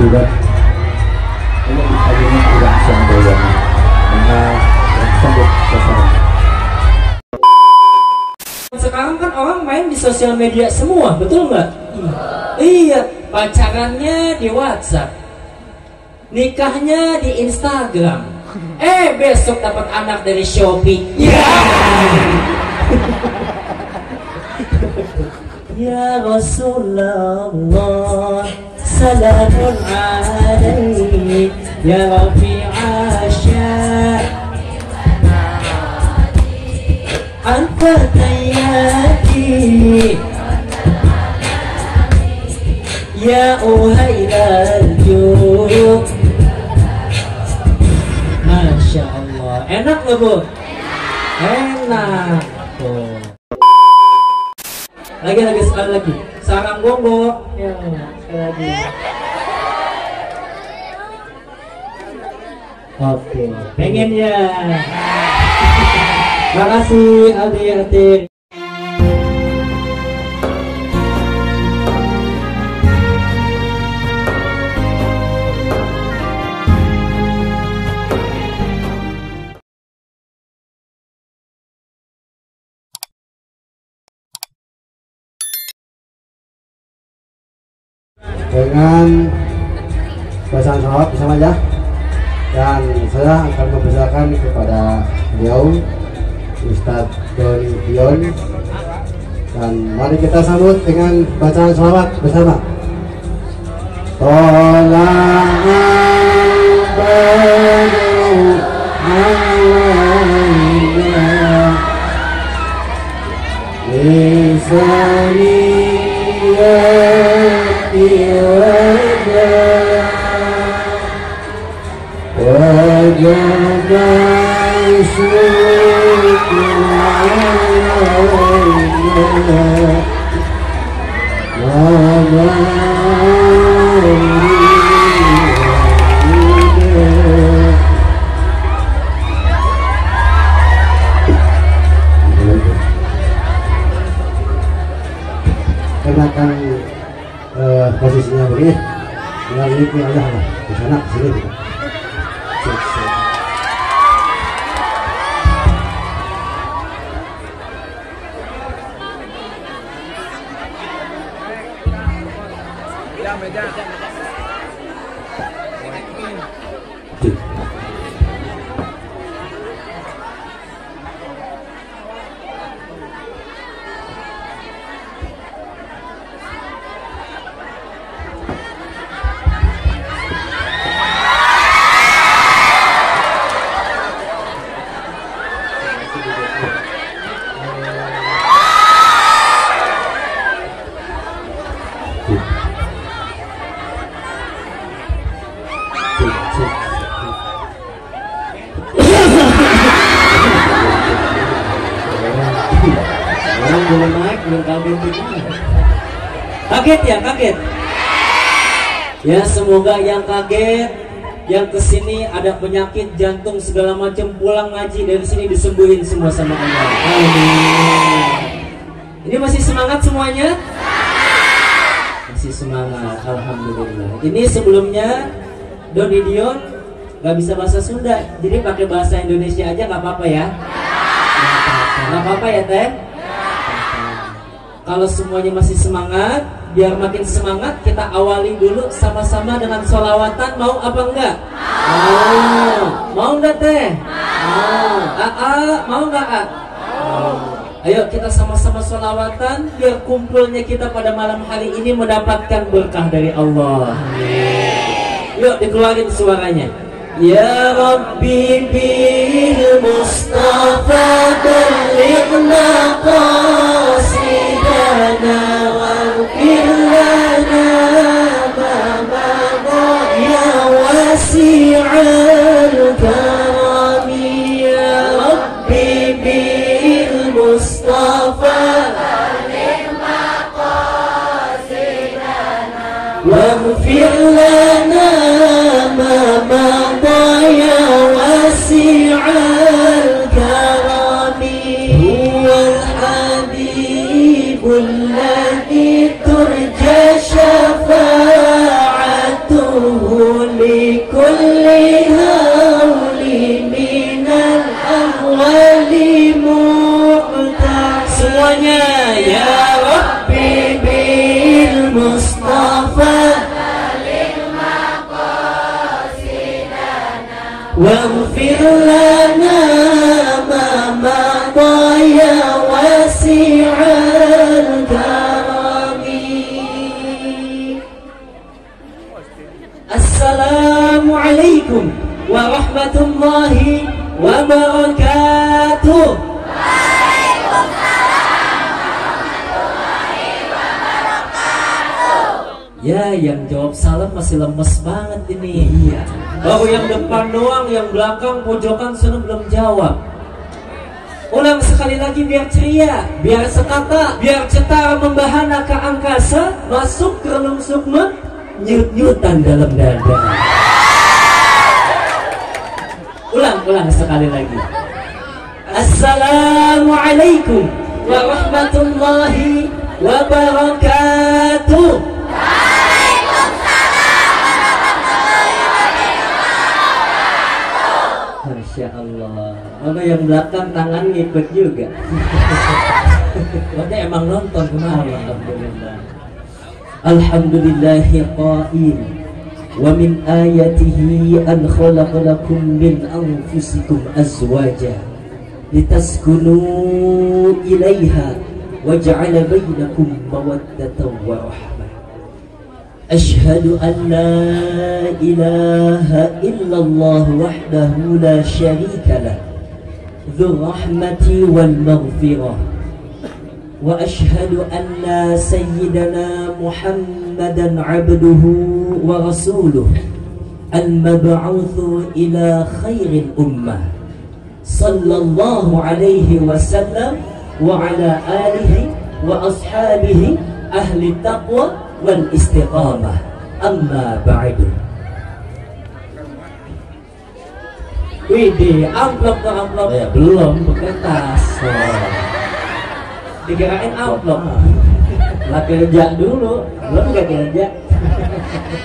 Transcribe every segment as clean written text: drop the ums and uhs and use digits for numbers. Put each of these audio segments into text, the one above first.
juga ini akhirnya tidak semboyan karena sambut sasaran. Sekarang kan orang main di sosial media semua, betul nggak? Iya, pacarannya di WhatsApp, nikahnya di Instagram. Besok dapat anak dari Shopee. Ya Rasulullah, salamun alaihi ya Rafi'a syar anta tayyati ya uhailal juyub. Masya Allah, enak nggak Bu? Enak tuh. Lagi sekali lagi, sarang bongo. Ya, sekali lagi. Oke, pengen ya. Makasih adik-adik. Dengan bacaan salawat bersama ya, dan saya akan mempersilakan kepada beliau Ustadz Doni Dion, dan mari kita sambut dengan bacaan salawat bersama. Kenakan posisinya begini, tinggal ini aja di sana sini. Belum naik, belum kaget. Kaget ya, kaget. Ya, semoga yang kaget, yang kesini ada penyakit jantung segala macam, pulang ngaji dari sini disembuhin semua sama Allah. Amin. Ini masih semangat semuanya? Masih semangat, alhamdulillah. Ini sebelumnya Doni Dion nggak bisa bahasa Sunda, jadi pakai bahasa Indonesia aja nggak apa-apa ya? Nggak apa-apa ya Teh? Kalau semuanya masih semangat, biar makin semangat, kita awali dulu sama-sama dengan sholawatan. Mau apa enggak? Mau enggak Teh? Mau enggak Kak? Ayo kita sama-sama sholawatan, biar kumpulnya kita pada malam hari ini mendapatkan berkah dari Allah. Yuk dikeluarin suaranya. Ya Rabbi bil Mustafa ballighna qasidana waghfir lana ma madha ya wasi'al karami. Ya Rabbi bil Mustafa ballighna qasidana waghfir lana ma madha ya wasi'al karami. Huwal habibul ladzi turja syafa'atuhu semuanya. Ya Rabbi bil Mustafa waghfir lana ma madha ya wasi'al karami. Assalamualaikum warahmatullahi wabarakatuh. Ya, yang jawab salam masih lemes banget ini. Iya. Baru yang depan doang, yang belakang pojokan sana belum jawab. Ulang sekali lagi biar ceria, biar sekata, biar cetara membahana ke angkasa, masuk ke relung sukma, nyut-nyutan dalam dada. Ulang sekali lagi. Assalamualaikum warahmatullahi wabarakatuh. Masya Allah. Mana yang belakang tangan ngikut juga. Berarti emang nonton kemarin. Alhamdulillah. Alhamdulillahi qail. Wa min ayatihi an khalaqa lakum min anfusikum azwaja litaskunu ilaiha wa ja'ala bainakum mawaddatan wa rahmah. Ashhadu an la ilaha illallah wahdahu la syarika lah dzur rahmati wal maghfirah wa ashhadu anna sayyidana Muhammadan abduhu wa rasuluh al-mab'utsu ila khairil ummah sallallahu alaihi wasallam wa ala alihi wa ashabihi ahli taqwa wal istiqamah. Amma ba'du. Widih, amplop ke amplop ya, belum kertas. Dikirain amplop. Lah kerja dulu, belum gak kerja.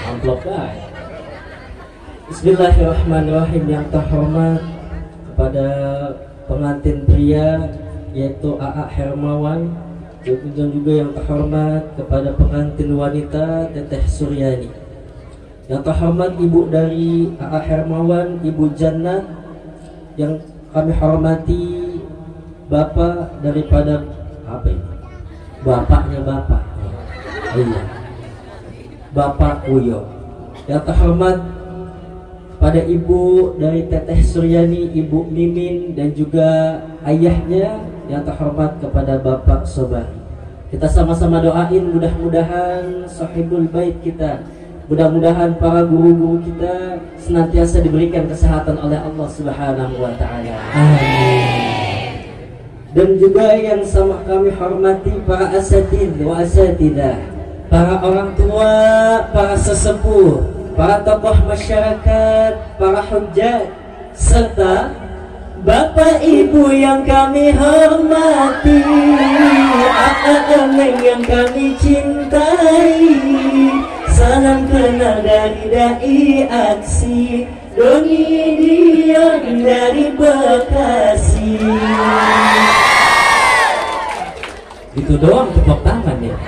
Amplop kan. Bismillahirrahmanirrahim. Yang terhormat kepada pengantin pria yaitu AA Hermawan, dan juga yang terhormat kepada pengantin wanita Teteh Suryani. Yang terhormat ibu dari AA Hermawan, Ibu Jannah. Yang kami hormati bapak daripada apa ini? Bapaknya bapak. Iya. Bapak Uyo. Yang terhormat pada ibu dari Teteh Suryani, Ibu Mimin, dan juga ayahnya. Yang terhormat kepada Bapak Sobari. Kita sama-sama doain mudah-mudahan sahibul bait kita, mudah-mudahan para guru-guru kita senantiasa diberikan kesehatan oleh Allah Subhanahu wa taala. Amin. Dan juga yang sama kami hormati para asatidz wa asatidah, para orang tua, para sesepuh, para tokoh masyarakat, para hujjat, serta Bapak Ibu yang kami hormati, akak-akak yang kami cintai, salam kenal dari dai aksi Doni Dion dari Bekasi. Itu doang tepuk tangan ya.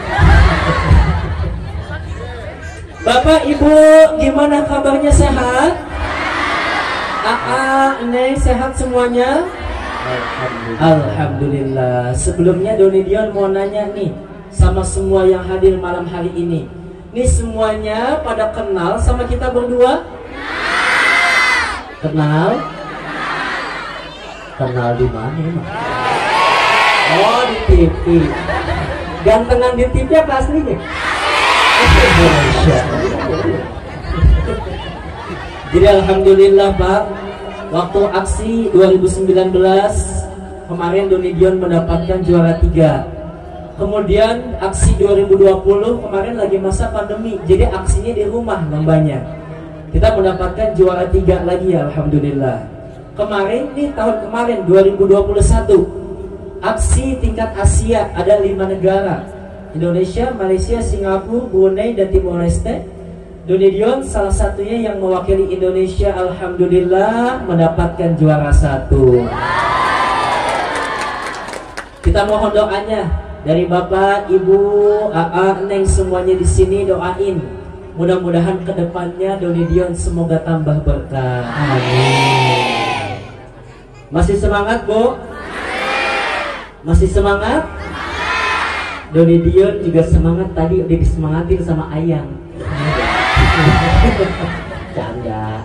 Bapak Ibu gimana kabarnya, sehat? Neng sehat semuanya? Alhamdulillah. Sebelumnya Doni Dion mau nanya nih sama semua yang hadir malam hari ini. Nih semuanya pada kenal sama kita berdua? Kenal? Kenal di mana emang? Oh, di TV. Gantengan di TV apa aslinya? Jadi alhamdulillah Pak, waktu aksi 2019 kemarin Doni Dion mendapatkan juara 3. Kemudian aksi 2020 kemarin lagi masa pandemi, jadi aksinya di rumah nambahnya. Kita mendapatkan juara 3 lagi ya, alhamdulillah. Kemarin nih, tahun kemarin 2021, aksi tingkat Asia ada 5 negara: Indonesia, Malaysia, Singapura, Brunei, dan Timor Leste. Doni Dion salah satunya yang mewakili Indonesia, alhamdulillah mendapatkan juara 1. Kita mohon doanya dari Bapak, Ibu, AA, Neng semuanya di sini doain. Mudah-mudahan kedepannya Doni Dion semoga tambah berkah. Amin. Masih semangat, Bu? Masih semangat? Doni Dion juga semangat, tadi udah disemangatin sama Ayang. Canda.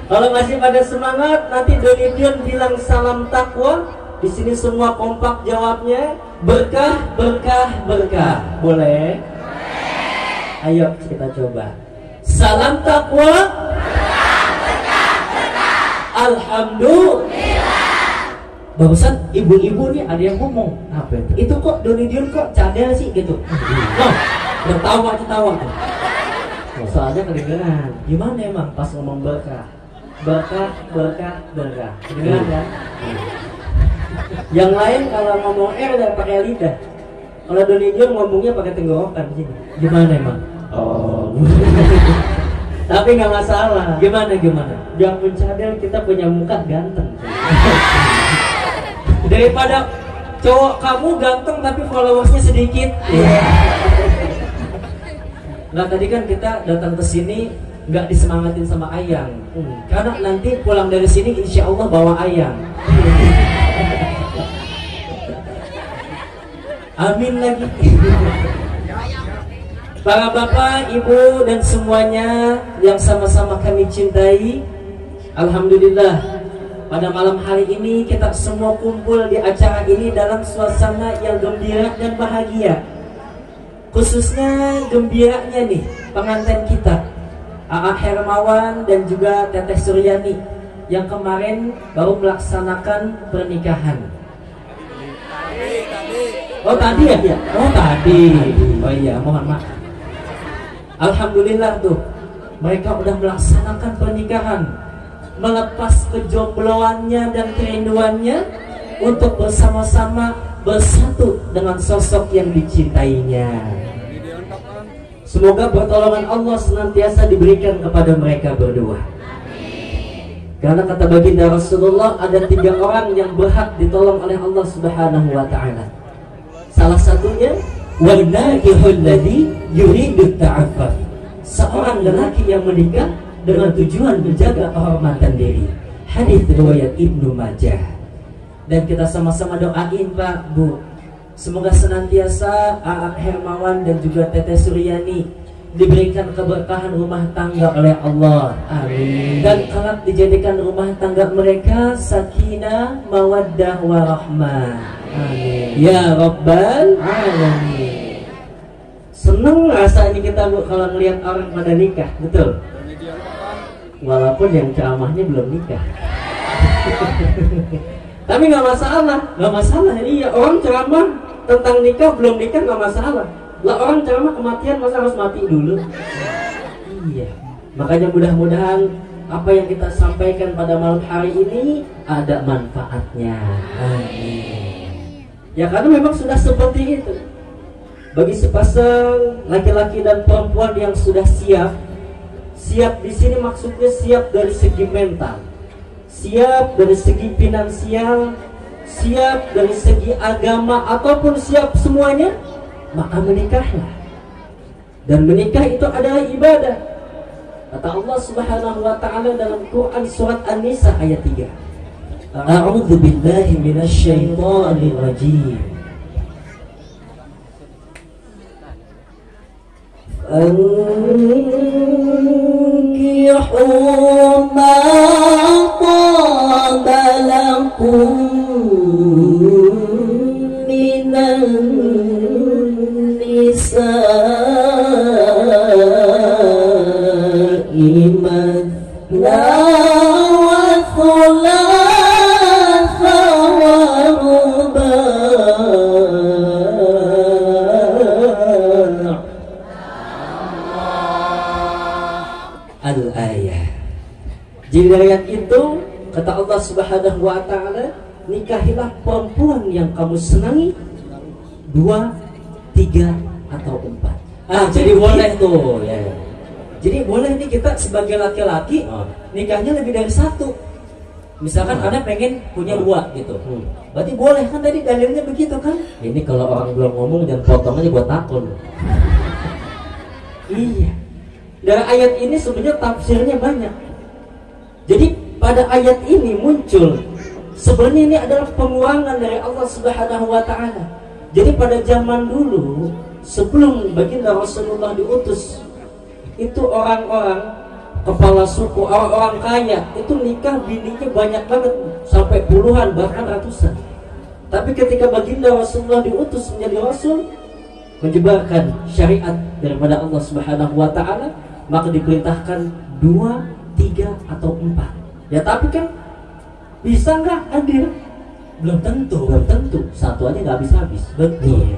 Kalau masih pada semangat, nanti Doni Dion bilang salam takwa. Di sini semua kompak jawabnya berkah, berkah, berkah. Boleh? Ayo kita coba. Salam takwa. Alhamdulillah. Barusan ibu-ibu nih ada yang ngomong apa itu? Itu kok Doni Dion kok cadel sih gitu. Oh, ketawa. Soalnya kedengeran. Gimana emang pas ngomong berkah? Berkah, berkah, berkah. Kedengeran kan? Yang lain kalau ngomong udah pakai lidah. Kalau Doni Dion ngomongnya pakai tenggorokan sini. Gimana emang? Oh. Tapi nggak masalah. Gimana? Jangan mencadel, kita punya muka ganteng. Daripada cowok kamu ganteng tapi followersnya sedikit. Nah tadi kan kita datang ke sini nggak disemangatin sama Ayang. Karena nanti pulang dari sini insya Allah bawa Ayang. Amin lagi. Para bapak, ibu dan semuanya yang sama-sama kami cintai, alhamdulillah pada malam hari ini kita semua kumpul di acara ini dalam suasana yang gembira dan bahagia. Khususnya gembiranya nih pengantin kita AA Hermawan dan juga Teteh Suryani yang kemarin baru melaksanakan pernikahan. Oh tadi ya? Oh tadi. Oh iya, mohon maaf. Alhamdulillah tuh mereka udah melaksanakan pernikahan, melepas kejombloannya dan kerinduannya untuk bersama-sama bersatu dengan sosok yang dicintainya. Semoga pertolongan Allah senantiasa diberikan kepada mereka berdua. Karena kata baginda Rasulullah ada 3 orang yang berhak ditolong oleh Allah Subhanahu wa taala. Salah satunya wanakihul ladzi yuridu ta'affuf. Seorang lelaki yang menikah dengan tujuan menjaga kehormatan diri. Hadis riwayat Ibnu Majah. Dan kita sama-sama doain Pak, Bu, semoga senantiasa AA Hermawan dan juga Teteh Suryani diberikan keberkahan rumah tangga oleh Allah. Amin. Dan kelak dijadikan rumah tangga mereka sakinah, mawaddah, warahmah. Amin. Ya Rabbal Alamin. Seneng rasanya kita Bu kalau ngelihat orang pada nikah, betul? Walaupun yang ceramahnya belum nikah. Tapi nggak masalah. Iya, orang ceramah tentang nikah belum nikah nggak masalah. Lah orang ceramah kematian masa harus mati dulu? Iya. Makanya mudah-mudahan apa yang kita sampaikan pada malam hari ini ada manfaatnya. Amin. Ya karena memang sudah seperti itu. Bagi sepasang laki-laki dan perempuan yang sudah siap di sini maksudnya siap dari segi mental, siap dari segi finansial, siap dari segi agama, ataupun siap semuanya, maka menikahlah. Dan menikah itu adalah ibadah. Kata Allah Subhanahu wa taala dalam Quran surat An-Nisa ayat 3. A'udzu billahi minasy syaithanir rajim. Ankihuu ma qaba lakum minan nisa'i mathna wa thulatha wa ruba'. Al-ayah. Jadi dari ayat itu kata Allah Subhanahu wa taala, nikahilah perempuan yang kamu senangi 2, 3 atau 4. Jadi boleh tuh ya. Jadi boleh nih kita sebagai laki-laki nikahnya lebih dari 1. Misalkan Anda pengen punya 2 gitu. Berarti boleh kan, tadi dalilnya begitu kan? Ini kalau orang belum ngomong jangan potong aja buat takon. Iya. Dari ayat ini sebenarnya tafsirnya banyak. Jadi pada ayat ini muncul sebenarnya ini adalah pengurangan dari Allah Subhanahu wa taala. Jadi pada zaman dulu sebelum baginda Rasulullah diutus, itu orang-orang kepala suku, orang-orang kaya itu nikah bininya banyak banget, sampai puluhan bahkan ratusan. Tapi ketika baginda Rasulullah diutus menjadi rasul, menyebarkan syariat daripada Allah Subhanahu wa taala, maka diperintahkan 2, 3 atau 4. Ya tapi kan bisa nggak adil? Belum tentu. Satu aja nggak habis-habis. Betul.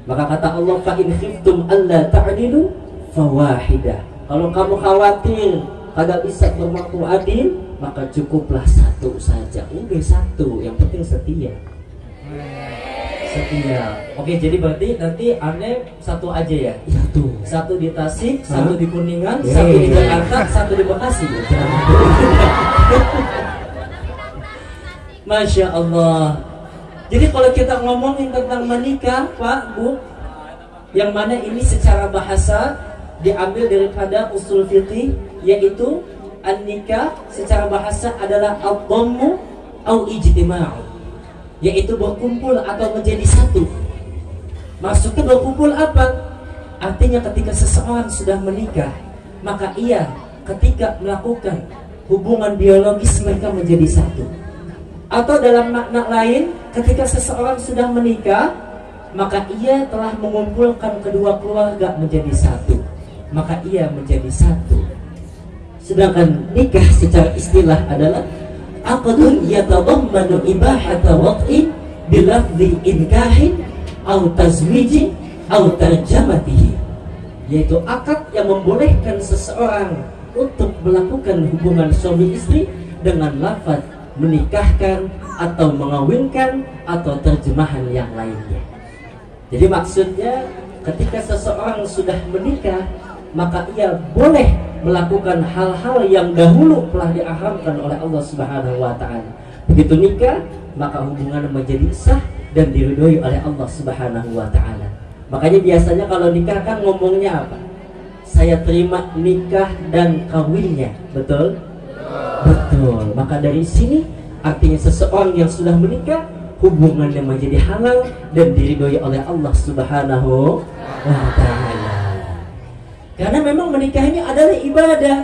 Maka kata Allah, fa in khiftum alla ta'dilu fawahidah. Kalau kamu khawatir kagak bisa berlaku adil, maka cukuplah 1 saja. Udah 1, yang penting setia. Oke, jadi berarti nanti aneh 1 aja ya? 1 di Tasik, 1 di Kuningan, 1 di Jakarta, 1 di Bekasi. Masya Allah. Jadi kalau kita ngomongin tentang menikah, Pak, Bu, yang mana ini secara bahasa diambil daripada usul fiqih, yaitu an-nikah secara bahasa adalah ad-dhammu au ijtima'u, yaitu berkumpul atau menjadi satu. Maksudnya berkumpul apa? Artinya ketika seseorang sudah menikah, maka ia ketika melakukan hubungan biologis mereka menjadi satu. Atau dalam makna lain, ketika seseorang sudah menikah, maka ia telah mengumpulkan kedua keluarga menjadi satu, maka ia menjadi satu. Sedangkan nikah secara istilah adalah aqdun yatadammanu ibahata waq'in bilafzi inkahin au tazwijin au tarjamatihi, yaitu akad yang membolehkan seseorang untuk melakukan hubungan suami istri dengan lafaz menikahkan atau mengawinkan atau terjemahan yang lainnya. Jadi maksudnya ketika seseorang sudah menikah, maka ia boleh melakukan hal-hal yang dahulu telah diharamkan oleh Allah Subhanahu wa taala. Begitu nikah, maka hubungan menjadi sah dan diridhoi oleh Allah Subhanahu wa taala. Makanya biasanya kalau nikah kan ngomongnya apa? Saya terima nikah dan kawinnya. Betul? Betul. Maka dari sini artinya seseorang yang sudah menikah, hubungannya menjadi halal dan diridhoi oleh Allah Subhanahu wa taala. Karena memang menikah ini adalah ibadah.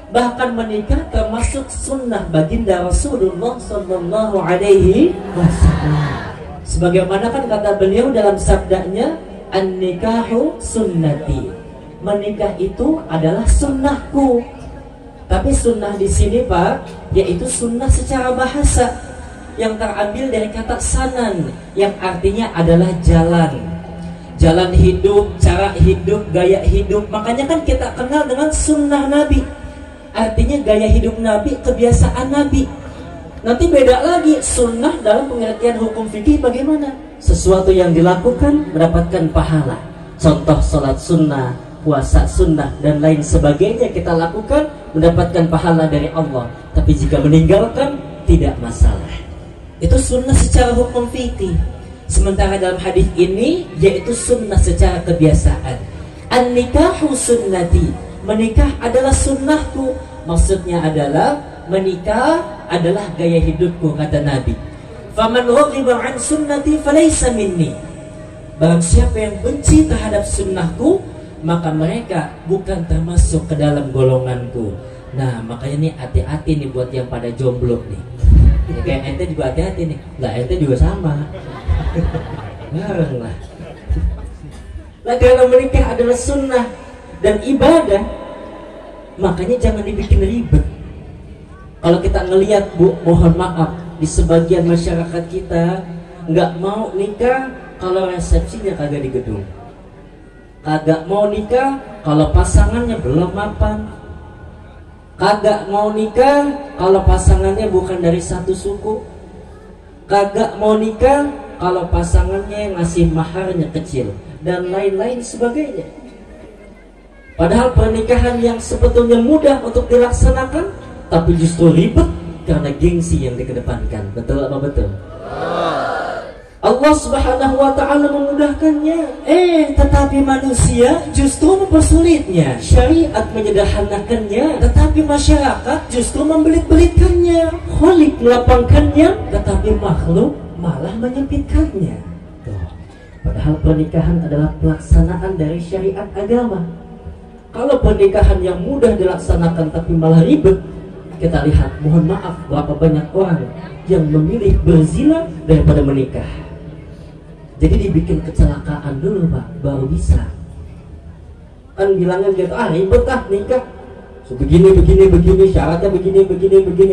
Bahkan menikah termasuk sunnah baginda Rasulullah sallallahu alaihi wasallam. Sebagaimana kan kata beliau dalam sabdanya, an-nikahu sunnati. Menikah itu adalah sunnahku. Tapi sunnah di sini, Pak, yaitu sunnah secara bahasa yang terambil dari kata sanan, yang artinya adalah jalan. Jalan hidup, cara hidup, gaya hidup. Makanya kan kita kenal dengan sunnah Nabi. Artinya gaya hidup Nabi, kebiasaan Nabi. Nanti beda lagi sunnah dalam pengertian hukum fikih bagaimana? Sesuatu yang dilakukan mendapatkan pahala. Contoh sholat sunnah, puasa sunnah, dan lain sebagainya kita lakukan mendapatkan pahala dari Allah. Tapi jika meninggalkan tidak masalah. Itu sunnah secara hukum fikih. Sementara dalam hadis ini yaitu sunnah secara kebiasaan. An-nikahu sunnati. Menikah adalah sunnahku. Maksudnya adalah menikah adalah gaya hidupku, kata Nabi. Faman raghiba an sunnati falaysa minni. Barang siapa yang benci terhadap sunnahku, maka mereka bukan termasuk ke dalam golonganku. Nah, makanya nih hati-hati nih buat yang pada jomblo nih. Ini kayak ente juga hati-hati nih. Lah ente juga sama. Bareng lah. Nah, karena menikah adalah sunnah dan ibadah, makanya jangan dibikin ribet. Kalau kita ngelihat, Bu, mohon maaf, di sebagian masyarakat kita nggak mau nikah kalau resepsinya kagak di gedung, kagak mau nikah kalau pasangannya belum mapan, kagak mau nikah kalau pasangannya bukan dari satu suku, kagak mau nikah kalau pasangannya ngasih maharnya kecil, dan lain-lain sebagainya. Padahal pernikahan yang sebetulnya mudah untuk dilaksanakan, tapi justru ribet karena gengsi yang dikedepankan. Betul apa betul? Allah Subhanahu wa ta'ala memudahkannya, tetapi manusia justru mempersulitnya. Syariat menyederhanakannya, tetapi masyarakat justru membelit-belitkannya. Khalik melapangkannya, tetapi makhluk malah menyempitkannya. Tuh. Padahal pernikahan adalah pelaksanaan dari syariat agama. Kalau pernikahan yang mudah dilaksanakan tapi malah ribet, kita lihat, mohon maaf, berapa banyak orang yang memilih berzina daripada menikah. Jadi dibikin kecelakaan dulu Pak, baru bisa. Kan bilangnya gitu, ribet nikah. So, begini, syaratnya begini,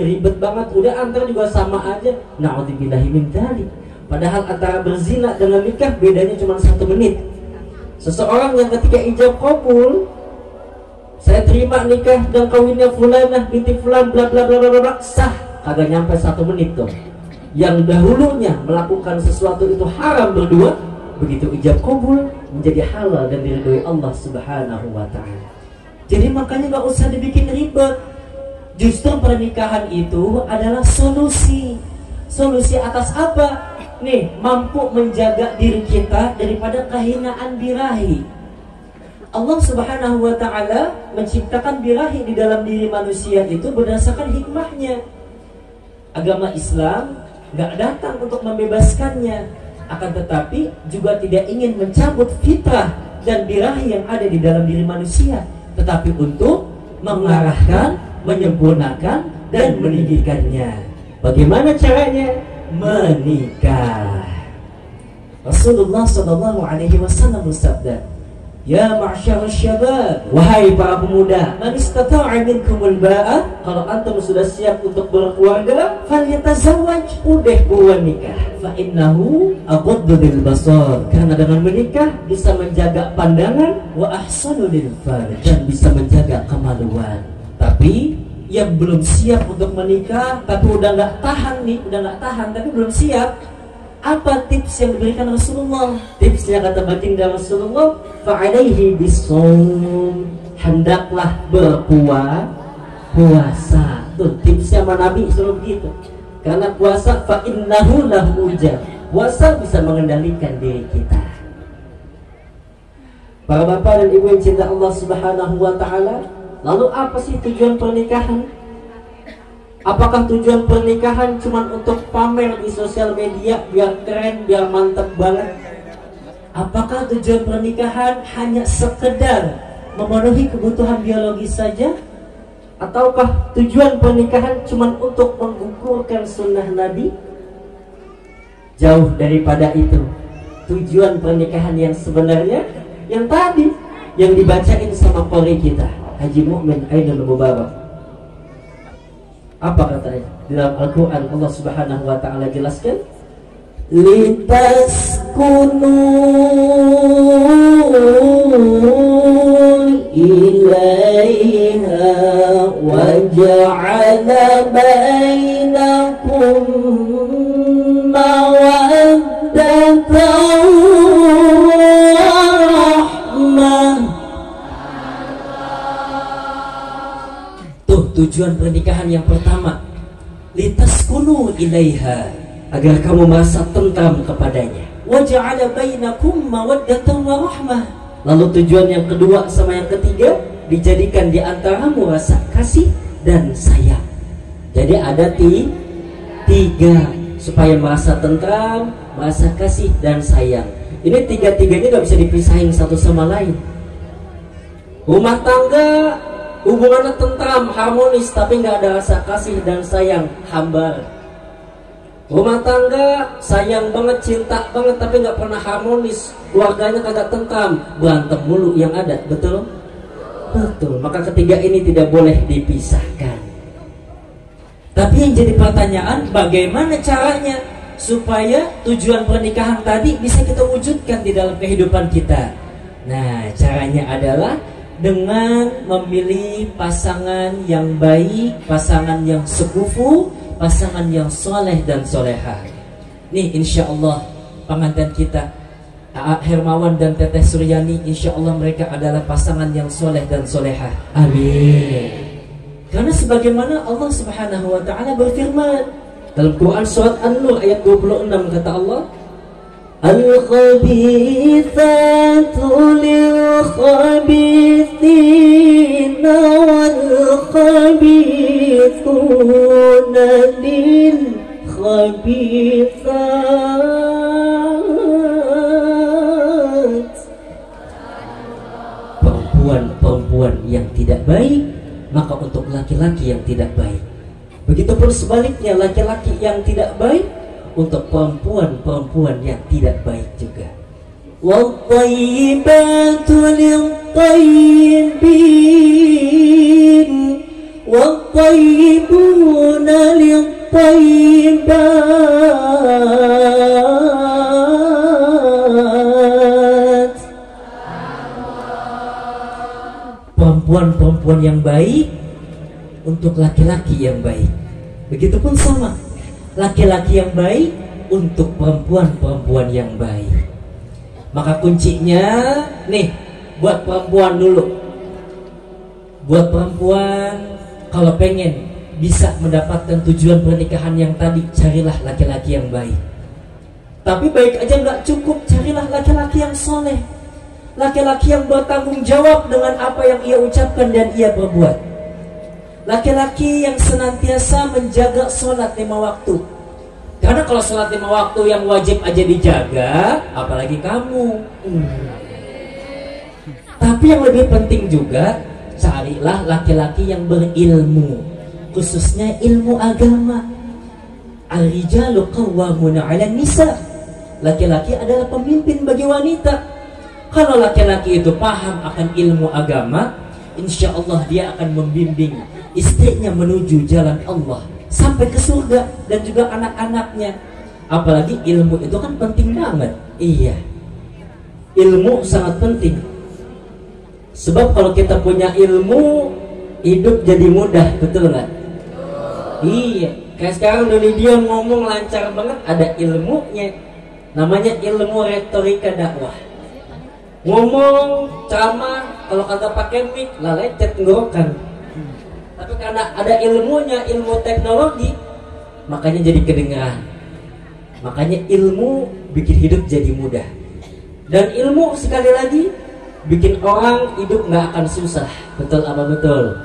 ribet banget. Udah antar juga sama aja. Na'udzubillahi min dzalik. Padahal antara berzina dengan nikah bedanya cuma 1 menit. Seseorang yang ketika ijab kabul, saya terima nikah dan kawinnya fulanah binti fulan bla bla bla bla bla, sah. Kagak nyampe 1 menit tuh. Yang dahulunya melakukan sesuatu itu haram berdua, begitu ijab kabul menjadi halal dan diridhoi Allah Subhanahu wa ta'ala. Jadi makanya gak usah dibikin ribet. Justru pernikahan itu adalah solusi. Solusi atas apa? Nih, mampu menjaga diri kita daripada kehinaan birahi. Allah Subhanahu wa ta'ala menciptakan birahi di dalam diri manusia itu berdasarkan hikmahnya. Agama Islam gak datang untuk membebaskannya, akan tetapi juga tidak ingin mencabut fitrah dan birahi yang ada di dalam diri manusia, tetapi untuk mengarahkan, menyempurnakan, dan meninggikannya. Bagaimana caranya? Menikah. Rasulullah SAW bersabda, "Ya ma'syarus syabab, wahai para pemuda, man istata'a minkumul ba'a, kalau antum sudah siap untuk berkeluarga, falyatazawwaj, udah buruan nikah. Fa innahu aghaddu lil basar, karena dengan menikah bisa menjaga pandangan, wa ahsanu lil farj, dan bisa menjaga kemaluan." Tapi yang belum siap untuk menikah, tapi udah nggak tahan tapi belum siap, apa tips yang diberikan Rasulullah? Tipsnya kata baginda Rasulullah, fa'alaihi bisawm, hendaklah berpuasa. Tuh tipsnya sama Nabi suruh begitu. Karena puasa fa'innahu lahu ujah, puasa bisa mengendalikan diri kita. Para bapak dan ibu yang cinta Allah Subhanahu wa ta'ala, lalu apa sih tujuan pernikahan? Apakah tujuan pernikahan cuma untuk pamer di sosial media biar keren, biar mantap banget? Apakah tujuan pernikahan hanya sekedar memenuhi kebutuhan biologis saja? Ataukah tujuan pernikahan cuma untuk menggugurkan sunnah Nabi? Jauh daripada itu. Tujuan pernikahan yang sebenarnya yang tadi yang dibacain sama qori kita, Haji Mu'min Ainul Mubarak. Apa katanya? Di dalam Al-Quran Allah Subhanahu wa ta'ala jelaskan, litaskunu ilaiha wa ja'ala bainakum mawaddatan wa rahmah. Tujuan pernikahan yang pertama, litaskunu ilaiha, agar kamu merasa tentram kepadanya. Wa ja'ala bainakum mawaddatan wa rahmah. Lalu tujuan yang kedua sama yang ketiga, dijadikan di antaramu rasa kasih dan sayang. Jadi ada tiga supaya merasa tentram, merasa kasih dan sayang. Ini tiga-tiganya gak bisa dipisahin satu sama lain. Rumah tangga hubungannya tentram, harmonis, tapi nggak ada rasa kasih dan sayang, hambar. Rumah tangga sayang banget, cinta banget, tapi nggak pernah harmonis, keluarganya kagak tentram, berantem mulu yang ada, betul? Betul. Maka ketiga ini tidak boleh dipisahkan. Tapi yang jadi pertanyaan, bagaimana caranya supaya tujuan pernikahan tadi bisa kita wujudkan di dalam kehidupan kita? Nah, caranya adalah dengan memilih pasangan yang baik, pasangan yang sekufu, pasangan yang soleh dan solehah. Nih insya Allah pengantin kita Aa Hermawan dan Teteh Suryani, insya Allah mereka adalah pasangan yang soleh dan solehah. Amin. Karena sebagaimana Allah Subhanahu wa taala berfirman dalam Quran surat An-Nur ayat 26, kata Allah, Al-khabithatu lil-khabithina wal-khabithuna lil-khabithat. Perempuan-perempuan yang tidak baik, maka untuk laki-laki yang tidak baik. Begitupun sebaliknya, laki-laki yang tidak baik untuk perempuan-perempuan yang tidak baik juga. Wat-thayyibatu lit-thayyibin wat-thayyibuna lit-thayyibat. Perempuan-perempuan yang baik untuk laki-laki yang baik. Begitupun sama, laki-laki yang baik untuk perempuan-perempuan yang baik. Maka kuncinya nih, buat perempuan dulu. Buat perempuan, kalau pengen bisa mendapatkan tujuan pernikahan yang tadi, carilah laki-laki yang baik. Tapi baik aja nggak cukup, carilah laki-laki yang soleh, laki-laki yang bertanggung jawab dengan apa yang ia ucapkan dan ia perbuat. Laki-laki yang senantiasa menjaga sholat 5 waktu. Karena kalau sholat 5 waktu yang wajib aja dijaga, apalagi kamu. Tapi yang lebih penting juga, carilah laki-laki yang berilmu, khususnya ilmu agama. Ar-rijalu qawwamuna 'alan nisa. Laki-laki adalah pemimpin bagi wanita. Kalau laki-laki itu paham akan ilmu agama, insya Allah dia akan membimbing istrinya menuju jalan Allah sampai ke surga dan juga anak-anaknya. Apalagi ilmu itu kan penting banget. Iya, ilmu sangat penting. Sebab kalau kita punya ilmu, hidup jadi mudah, betul nggak? Iya, kayak sekarang Doni Dion ngomong lancar banget, ada ilmunya. Namanya ilmu retorika dakwah. Ngomong, ceramah, kalau kagak pakai mic, lecet tenggorokan. Tapi karena ada ilmunya, ilmu teknologi, makanya jadi kedengaran. Makanya ilmu bikin hidup jadi mudah. Dan ilmu sekali lagi bikin orang hidup nggak akan susah. Betul apa betul?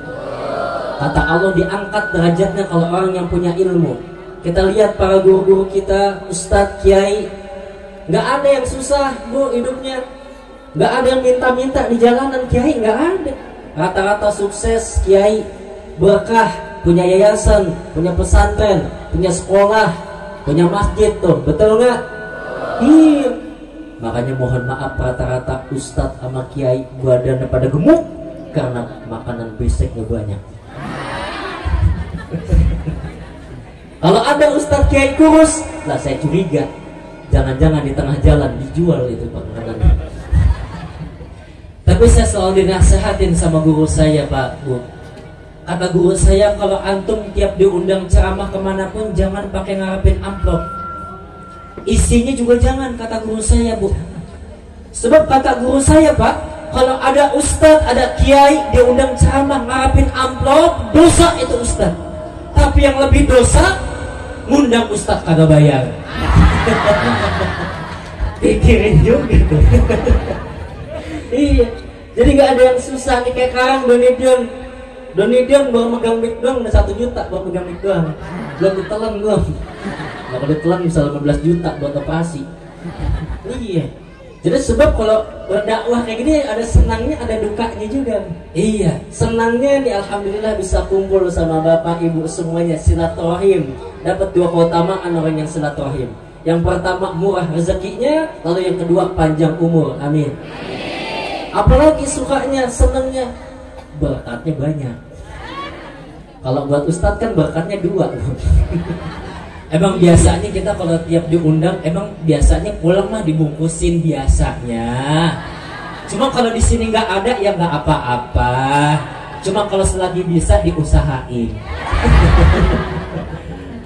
Kata Allah diangkat derajatnya kalau orang yang punya ilmu. Kita lihat para guru-guru kita, ustadz, kiai, nggak ada yang susah bu hidupnya. Nggak ada yang minta-minta di jalanan, kiai nggak ada. Rata-rata sukses kiai, berkah, punya yayasan, punya pesantren, punya sekolah, punya masjid tuh, betul nggak? Iya. Makanya mohon maaf rata-rata ustadz sama kiai badannya pada gemuk karena makanan beseknya banyak. Kalau ada ustadz kiai kurus, lah saya curiga, jangan-jangan di tengah jalan dijual itu makanannya. Tapi saya selalu dinasehatin sama guru saya, Pak, Bu. Kata guru saya, kalau antum tiap diundang ceramah kemanapun, jangan pakai ngarepin amplop. Isinya juga jangan, kata guru saya, Bu. Sebab kata guru saya, Pak, kalau ada ustadz, ada kiai diundang ceramah ngarepin amplop, dosa itu ustadz. Tapi yang lebih dosa, ngundang ustadz kagak bayar. Pikirin juga tuh. Iya, jadi nggak ada yang susah nih kayak sekarang Doni Dion baru megang mic doang udah 1 juta baru megang mic doang, belum ditelan belum. Kalau ditelan bisa 15 juta buat operasi. Iya, jadi sebab kalau berdakwah kayak gini ada senangnya ada dukanya juga. Iya, senangnya nih alhamdulillah bisa kumpul sama bapak ibu semuanya, silaturahim. Dapat 2 keutamaan orang yang silaturahim. Yang pertama murah rezekinya, lalu yang kedua panjang umur. Amin. Apalagi sukanya, senangnya, berkatnya banyak. Kalau buat ustadz kan berkatnya 2. Emang biasanya kita kalau tiap diundang, emang biasanya pulang mah dibungkusin biasanya. Cuma kalau di sini nggak ada ya nggak apa-apa. Cuma kalau selagi bisa diusahain.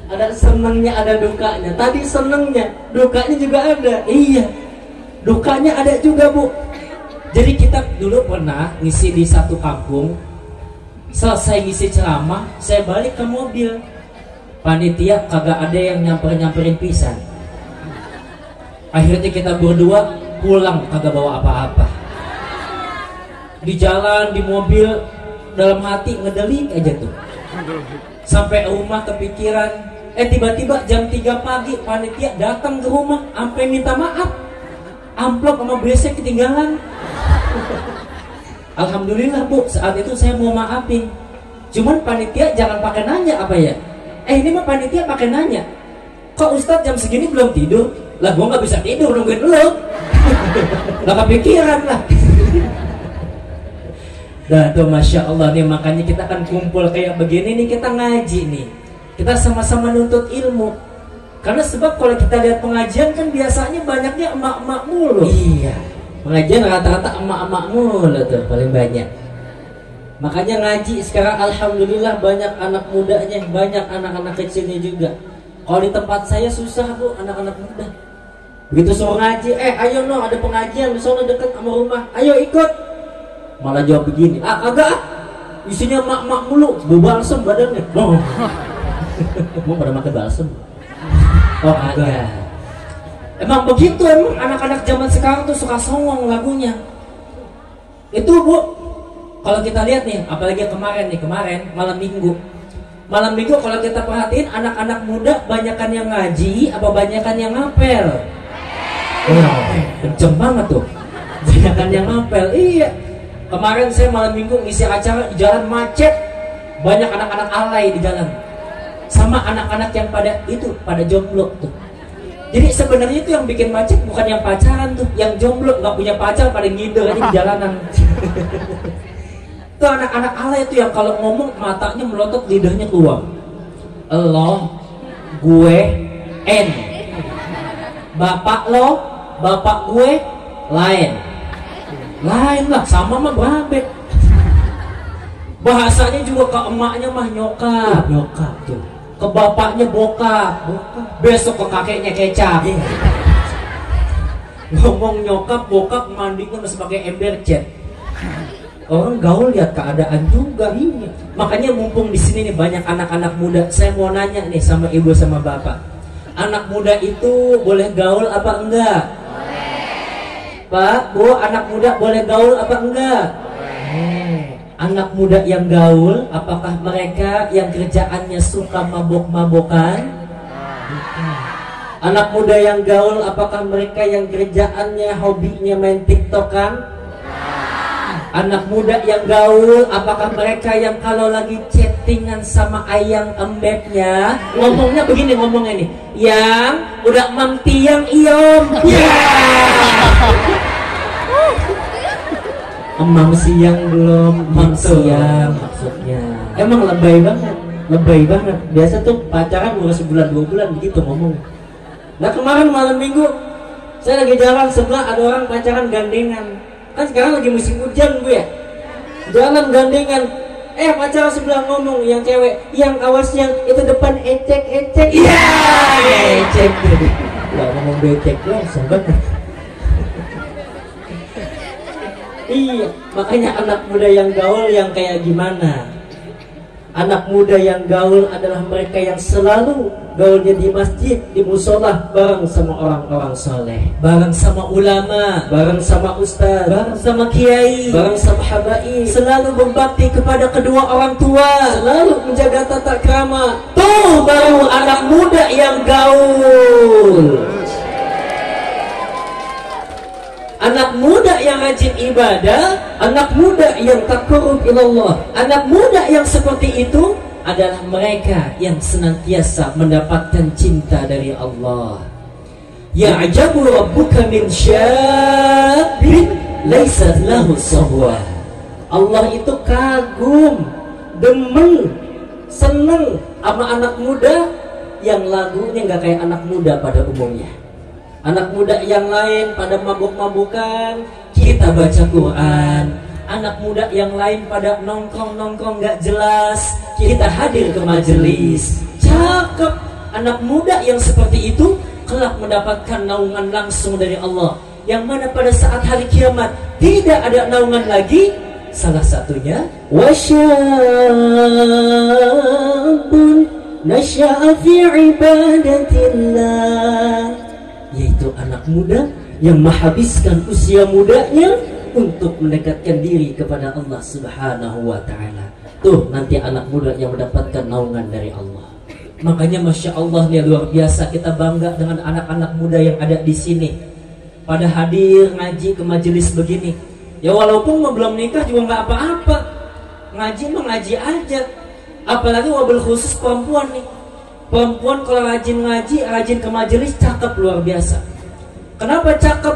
Ada senangnya, ada dukanya. Tadi senangnya, dukanya juga ada. Iya, dukanya ada juga, Bu. Jadi kita dulu pernah ngisi di satu kampung. Selesai ngisi ceramah, saya balik ke mobil. Panitia kagak ada yang nyamperin pisan. Akhirnya kita berdua pulang kagak bawa apa-apa. Di jalan, di mobil, dalam hati ngedelik aja tuh. Sampai rumah kepikiran. Tiba-tiba jam 3 pagi panitia datang ke rumah sampai minta maaf. Amplop sama BC ketinggalan. Alhamdulillah Bu, saat itu saya mau maafin. Cuman panitia jangan pakai nanya apa ya. Ini mah panitia pakai nanya. Kok Ustadz jam segini belum tidur? Lah gua nggak bisa tidur nungguin lu. Lah kepikiran lah. Dah tuh Masya Allah nih, makanya kita akan kumpul kayak begini nih, kita ngaji nih. Kita sama-sama nuntut ilmu. Karena sebab kalau kita lihat pengajian kan biasanya banyaknya emak-emak mulu. Iya. Pengajian rata-rata emak-emak mulu tuh paling banyak. Makanya ngaji sekarang alhamdulillah banyak anak mudanya, banyak anak-anak kecilnya juga. Kalau di tempat saya susah Bu, anak-anak muda. Begitu suruh ngaji, ayo no ada pengajian di sana dekat sama rumah, ayo ikut. Malah jawab begini, kagak, isinya emak-emak mulu, bau balsem badannya. Mau pada makan balsem? Oh kagak. Emang begitu, emang anak-anak zaman sekarang tuh suka songong lagunya. Itu Bu, kalau kita lihat nih, apalagi kemarin malam minggu kalau kita perhatiin anak-anak muda banyakan yang ngaji apa banyakan yang ngapel? Kenceng banget tuh, banyakan yang ngapel. Iya, kemarin saya malam minggu ngisi acara di jalan macet, banyak anak-anak alay di jalan, sama anak-anak yang pada jomblo tuh. Jadi sebenarnya itu yang bikin macet bukan yang pacaran tuh, yang jomblo nggak punya pacar pada ngide aja di jalanan. Tuh anak-anak alay itu yang kalau ngomong matanya melotot, lidahnya keluar. Lo, gue, N. Bapak lo, bapak gue, lain lah, sama mah babe. Bahasanya juga ke emaknya mah nyokap tuh. Ke bapaknya bokap. Besok ke kakeknya kecap. Ngomong nyokap bokap mandinya masih pakai ember cat. Orang gaul lihat keadaan juga ini. Makanya mumpung di sini nih banyak anak-anak muda, saya mau nanya nih sama ibu sama bapak. Anak muda itu boleh gaul apa enggak? Boleh. Pak, Bu, anak muda boleh gaul apa enggak? Boleh. Anak muda yang gaul, apakah mereka yang kerjaannya suka mabok-mabokan? Anak muda yang gaul, apakah mereka yang kerjaannya hobinya main tiktokan? Anak muda yang gaul, apakah mereka yang kalau lagi chattingan sama ayang embebnya ngomongnya begini, ngomongnya nih, yang udah mam tiang iom ya. Emam siang belum, mam siang maksudnya. Emang lebay banget. Biasa tuh pacaran baru sebulan 2 bulan begitu ngomong. Nah kemarin malam minggu saya lagi jalan, sebelah ada orang pacaran gandengan. Kan sekarang lagi musim hujan Bu ya. Jalan gandengan. Pacaran sebelah ngomong, yang cewek, yang awasnya itu depan ecek. Iya, ecek. Enggak ngomong becek lah, sobat. Iya, makanya anak muda yang gaul yang kayak gimana? Anak muda yang gaul adalah mereka yang selalu gaulnya di masjid, di musola, bareng sama orang-orang soleh, bareng sama ulama, bareng sama ustaz, bareng sama kiai, bareng sama habaib, selalu berbakti kepada kedua orang tua, selalu menjaga tata krama. Tuh baru anak muda yang gaul. Anak muda yang rajin ibadah, anak muda yang taqarrub ilallah, anak muda yang seperti itu adalah mereka yang senantiasa mendapatkan cinta dari Allah. Ya'jabu rabbuka min syabin laysat lahu sahwa. Allah itu kagum, demen, seneng sama anak muda yang lagunya nggak kayak anak muda pada umumnya. Anak muda yang lain pada mabuk-mabukan, kita baca Quran. Anak muda yang lain pada nongkrong-nongkrong gak jelas, kita hadir ke majelis. Cakep. Anak muda yang seperti itu kelak mendapatkan naungan langsung dari Allah, yang mana pada saat hari kiamat tidak ada naungan lagi salah satunya wasyabun nasya'a fi ibadatillah, yaitu anak muda yang menghabiskan usia mudanya untuk mendekatkan diri kepada Allah Subhanahu wa ta'ala. Tuh nanti anak muda yang mendapatkan naungan dari Allah. Makanya Masya Allah nih, luar biasa kita bangga dengan anak-anak muda yang ada di sini, pada hadir ngaji ke majelis begini. Ya walaupun belum nikah juga nggak apa-apa, ngaji mah ngaji aja. Apalagi wabil khusus perempuan nih. Perempuan kalau rajin ngaji, rajin ke majelis, cakep luar biasa. Kenapa cakep?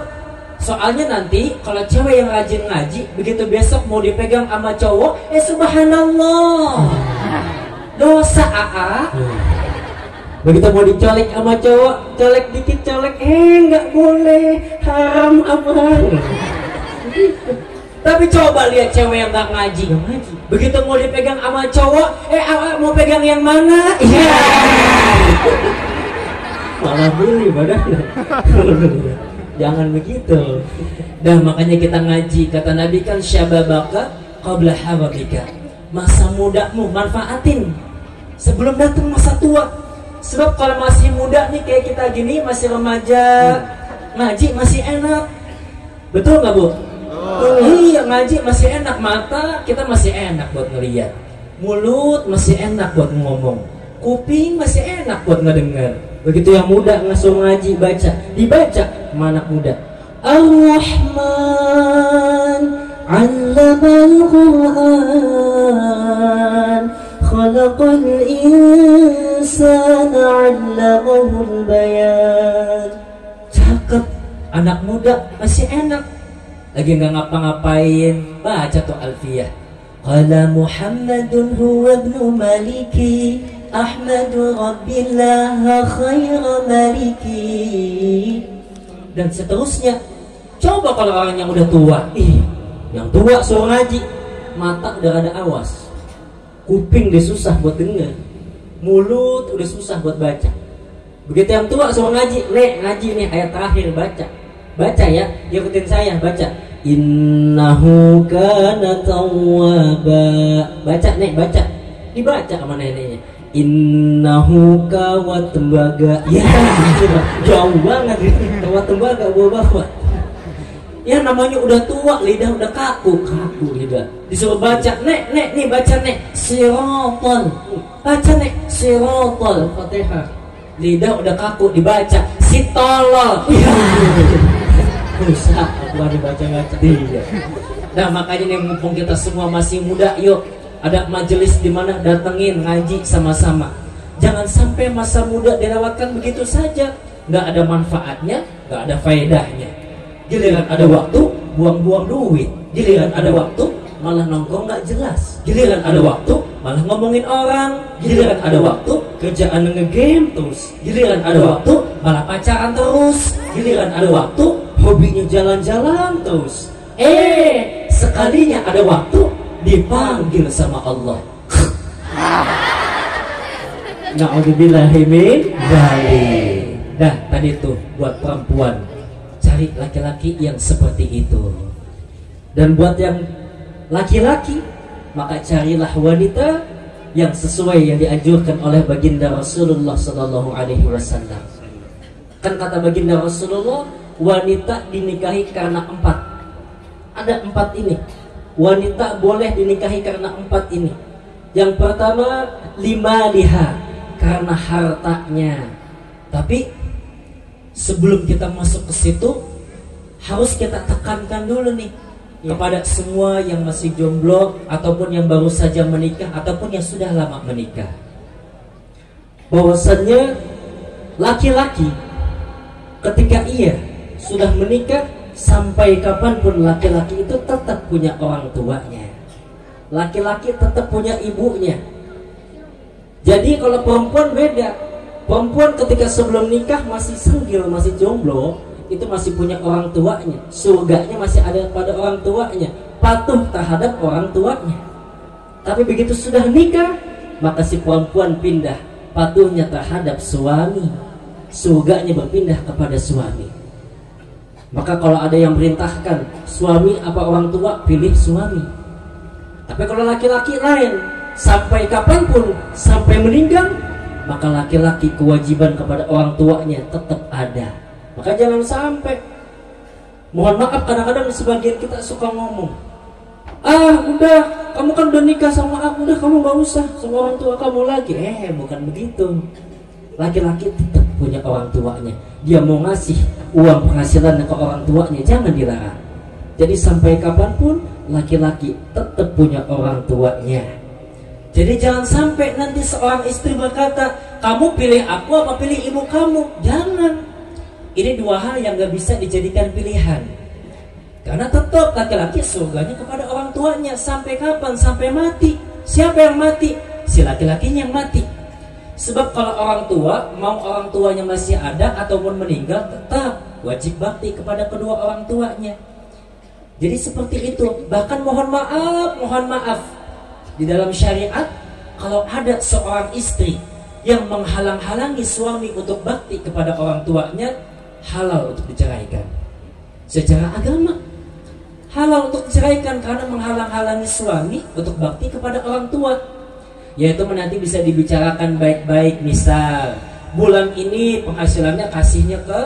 Soalnya nanti kalau cewek yang rajin ngaji, begitu besok mau dipegang sama cowok, subhanallah, dosa Begitu mau dicolek sama cowok, colek dikit colek, nggak boleh, haram abang. Tapi coba lihat cewek yang nggak ngaji, begitu mau dipegang sama cowok, mau pegang yang mana? Iya. Malah beli badannya. Jangan begitu. Dan makanya kita ngaji, kata Nabi kan syababaka qabla haramika. Masa mudamu manfaatin sebelum datang masa tua. Sebab kalau masih muda nih kayak kita gini, masih remaja, ngaji masih enak. Betul nggak Bu? Iya, ngaji masih enak, mata kita masih enak buat ngeliat, mulut masih enak buat ngomong, kuping masih enak buat ngedengar. Begitu yang muda ngasuh ngaji, baca, dibaca mana muda. Ar-Rahman 'allamal Qur'an, khalaqal insana 'allamahul bayan. Cakep, anak muda masih enak, lagi nggak ngapa-ngapain, baca tuh Alfiyah. Qala Muhammadun huwa ibnu Maliki Ahmadu Rabbillah khaira maliki, dan seterusnya. Coba kalau orang yang udah tua, yang tua suruh ngaji, mata udah ada awas, kuping udah susah buat denger, mulut udah susah buat baca. Begitu yang tua suruh ngaji, ngaji nih ayat terakhir, baca ya, ikutin saya, baca. Innahu kana tawwaba, baca dibaca sama neneknya. Innahu kawat tembaga. Ya jauh banget, kawat tembaga bawa. Ya namanya udah tua, lidah udah kaku lidah. Disuruh baca, nek nih baca nek sirotol, baca nek sirotol Fatihah. Lidah udah kaku, dibaca sitolol. Usah aku dibaca-baca. Nah makanya nih, mumpung kita semua masih muda, yuk ada majelis di mana datengin ngaji sama-sama. Jangan sampai masa muda dilewatkan begitu saja, nggak ada manfaatnya, nggak ada faedahnya. Giliran ada waktu buang-buang duit, giliran ada waktu malah nongkrong nggak jelas, giliran ada waktu malah ngomongin orang, giliran ada waktu kerjaan ngegame terus, giliran ada waktu malah pacaran terus, giliran ada waktu hobinya jalan-jalan terus. Sekalinya ada waktu dipanggil sama Allah. Na'udzubillahi min dzalik. Dah tadi tuh buat perempuan, cari laki-laki yang seperti itu. Dan buat yang laki-laki, maka carilah wanita yang sesuai yang dianjurkan oleh baginda Rasulullah Sallallahu Alaihi Wasallam. Kan kata baginda Rasulullah, wanita dinikahi karena 4. Ada 4 ini. Wanita boleh dinikahi karena 4 ini. Yang pertama, limaliha, karena hartanya. Tapi sebelum kita masuk ke situ, harus kita tekankan dulu nih kepada semua yang masih jomblo ataupun yang baru saja menikah ataupun yang sudah lama menikah, bahwasannya laki-laki ketika ia sudah menikah, sampai kapanpun laki-laki itu tetap punya orang tuanya, laki-laki tetap punya ibunya. Jadi kalau perempuan beda, perempuan ketika sebelum nikah masih single, masih jomblo, itu masih punya orang tuanya, surganya masih ada pada orang tuanya, patuh terhadap orang tuanya. Tapi begitu sudah nikah, maka si perempuan pindah, patuhnya terhadap suami, surganya berpindah kepada suami. Maka kalau ada yang merintahkan suami apa orang tua, pilih suami. Tapi kalau laki-laki lain, sampai kapanpun, sampai meninggal, maka laki-laki kewajiban kepada orang tuanya tetap ada. Maka jangan sampai, mohon maaf kadang-kadang sebagian kita suka ngomong, udah kamu kan udah nikah sama aku, udah kamu gak usah sama orang tua kamu lagi. Bukan begitu. Laki-laki tetap punya orang tuanya. Dia mau ngasih uang penghasilan ke orang tuanya, jangan dilarang. Jadi sampai kapanpun laki-laki tetap punya orang tuanya. Jadi jangan sampai nanti seorang istri berkata, kamu pilih aku apa pilih ibu kamu. Jangan. Ini dua hal yang gak bisa dijadikan pilihan. Karena tetap laki-laki surganya kepada orang tuanya. Sampai kapan? Sampai mati. Siapa yang mati? Si laki-lakinya yang mati. Sebab kalau orang tua, mau orang tuanya masih ada ataupun meninggal, tetap wajib bakti kepada kedua orang tuanya. Jadi seperti itu. Bahkan mohon maaf, di dalam syariat, kalau ada seorang istri yang menghalang-halangi suami untuk bakti kepada orang tuanya, halal untuk diceraikan. Secara agama halal untuk diceraikan karena menghalang-halangi suami untuk bakti kepada orang tua. Yaitu nanti bisa dibicarakan baik-baik. Misal bulan ini penghasilannya kasihnya ke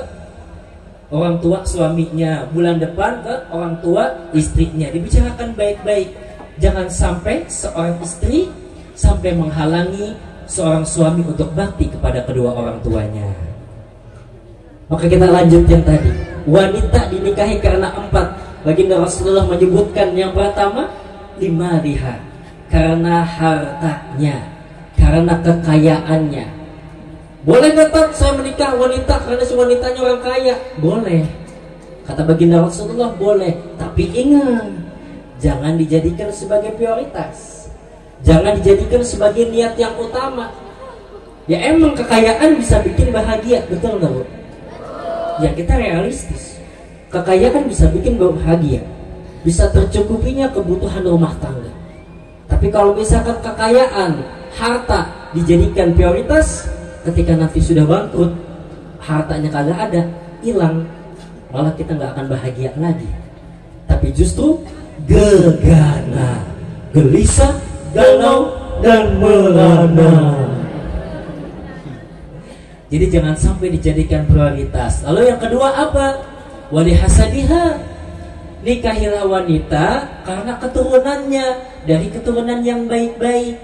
orang tua suaminya, bulan depan ke orang tua istrinya. Dibicarakan baik-baik. Jangan sampai seorang istri sampai menghalangi seorang suami untuk bakti kepada kedua orang tuanya. Maka kita lanjut yang tadi. Wanita dinikahi karena 4. Baginda Rasulullah menyebutkan yang pertama, limariha, karena hartanya, karena kekayaannya. Boleh nggak saya menikah wanita karena si wanitanya orang kaya? Boleh. Kata baginda Rasulullah boleh. Tapi ingat, jangan dijadikan sebagai prioritas. Jangan dijadikan sebagai niat yang utama. Ya emang kekayaan bisa bikin bahagia, betul nggak Bu? Ya kita realistis. Kekayaan bisa bikin bahagia, bisa tercukupinya kebutuhan rumah tangga. Tapi kalau misalkan kekayaan, harta dijadikan prioritas, ketika nanti sudah bangkrut, hartanya kagak ada, hilang, malah kita nggak akan bahagia lagi. Tapi justru gegana, gelisah, galau, dan merana. Jadi jangan sampai dijadikan prioritas. Lalu yang kedua apa? Walihasadiha, nikahilah wanita karena keturunannya, dari keturunan yang baik-baik.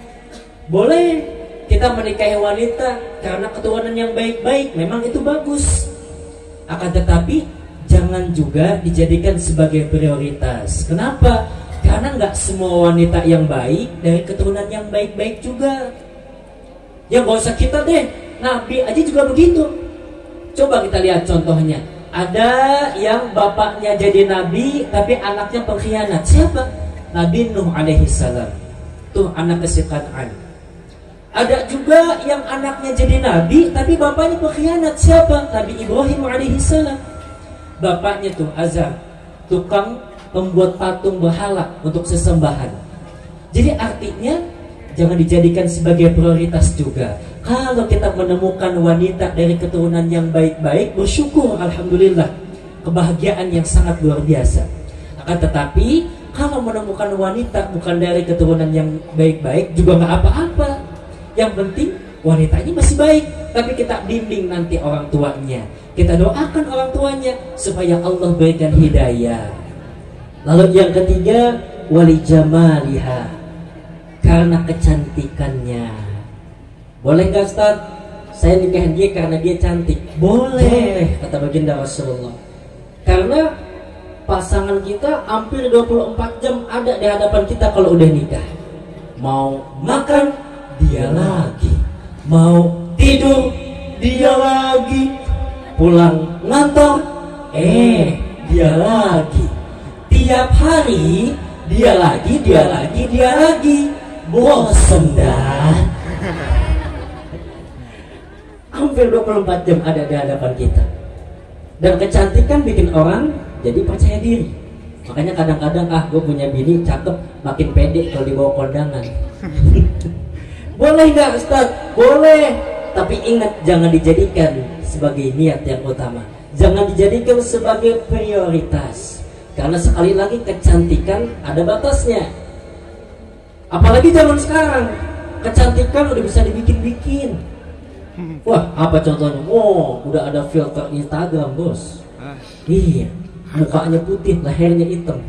Boleh kita menikahi wanita karena keturunan yang baik-baik, memang itu bagus. Akan tetapi jangan juga dijadikan sebagai prioritas. Kenapa? Karena nggak semua wanita yang baik dari keturunan yang baik-baik juga. Ya nggak usah kita deh, Nabi aja juga begitu. Coba kita lihat contohnya. Ada yang bapaknya jadi nabi tapi anaknya pengkhianat. Siapa? Nabi Nuh alaihi salam. Tuh anak kesekian. Ada juga yang anaknya jadi nabi tapi bapaknya pengkhianat. Siapa? Nabi Ibrahim alaihi salam. Bapaknya tuh Azar, tukang pembuat patung berhala untuk sesembahan. Jadi artinya jangan dijadikan sebagai prioritas juga. Kalau kita menemukan wanita dari keturunan yang baik-baik, bersyukur, alhamdulillah, kebahagiaan yang sangat luar biasa. Akan tetapi kalau menemukan wanita bukan dari keturunan yang baik-baik juga nggak apa-apa. Yang penting wanitanya masih baik, tapi kita bimbing nanti orang tuanya, kita doakan orang tuanya supaya Allah berikan hidayah. Lalu yang ketiga, wali jamaliha, karena kecantikannya. Boleh nggak Ustaz? Saya nikahin dia karena dia cantik. Boleh, kata baginda Rasulullah. Karena pasangan kita hampir 24 jam ada di hadapan kita kalau udah nikah. Mau makan, dia lagi. Mau tidur, dia lagi. Pulang ngantor, dia lagi. Tiap hari, dia lagi. Bosan dah. Hampir 24 jam ada di hadapan kita. Dan kecantikan bikin orang jadi percaya diri. Makanya kadang-kadang gue punya bini cakep, makin pede kalau dibawa kondangan. Boleh nggak Ustaz? Boleh. Tapi ingat, jangan dijadikan sebagai niat yang utama. Jangan dijadikan sebagai prioritas. Karena sekali lagi kecantikan ada batasnya. Apalagi zaman sekarang, kecantikan udah bisa dibikin-bikin. Wah, apa contohnya? Oh, udah ada filter Instagram, bos. Iya, mukanya putih, lehernya hitam.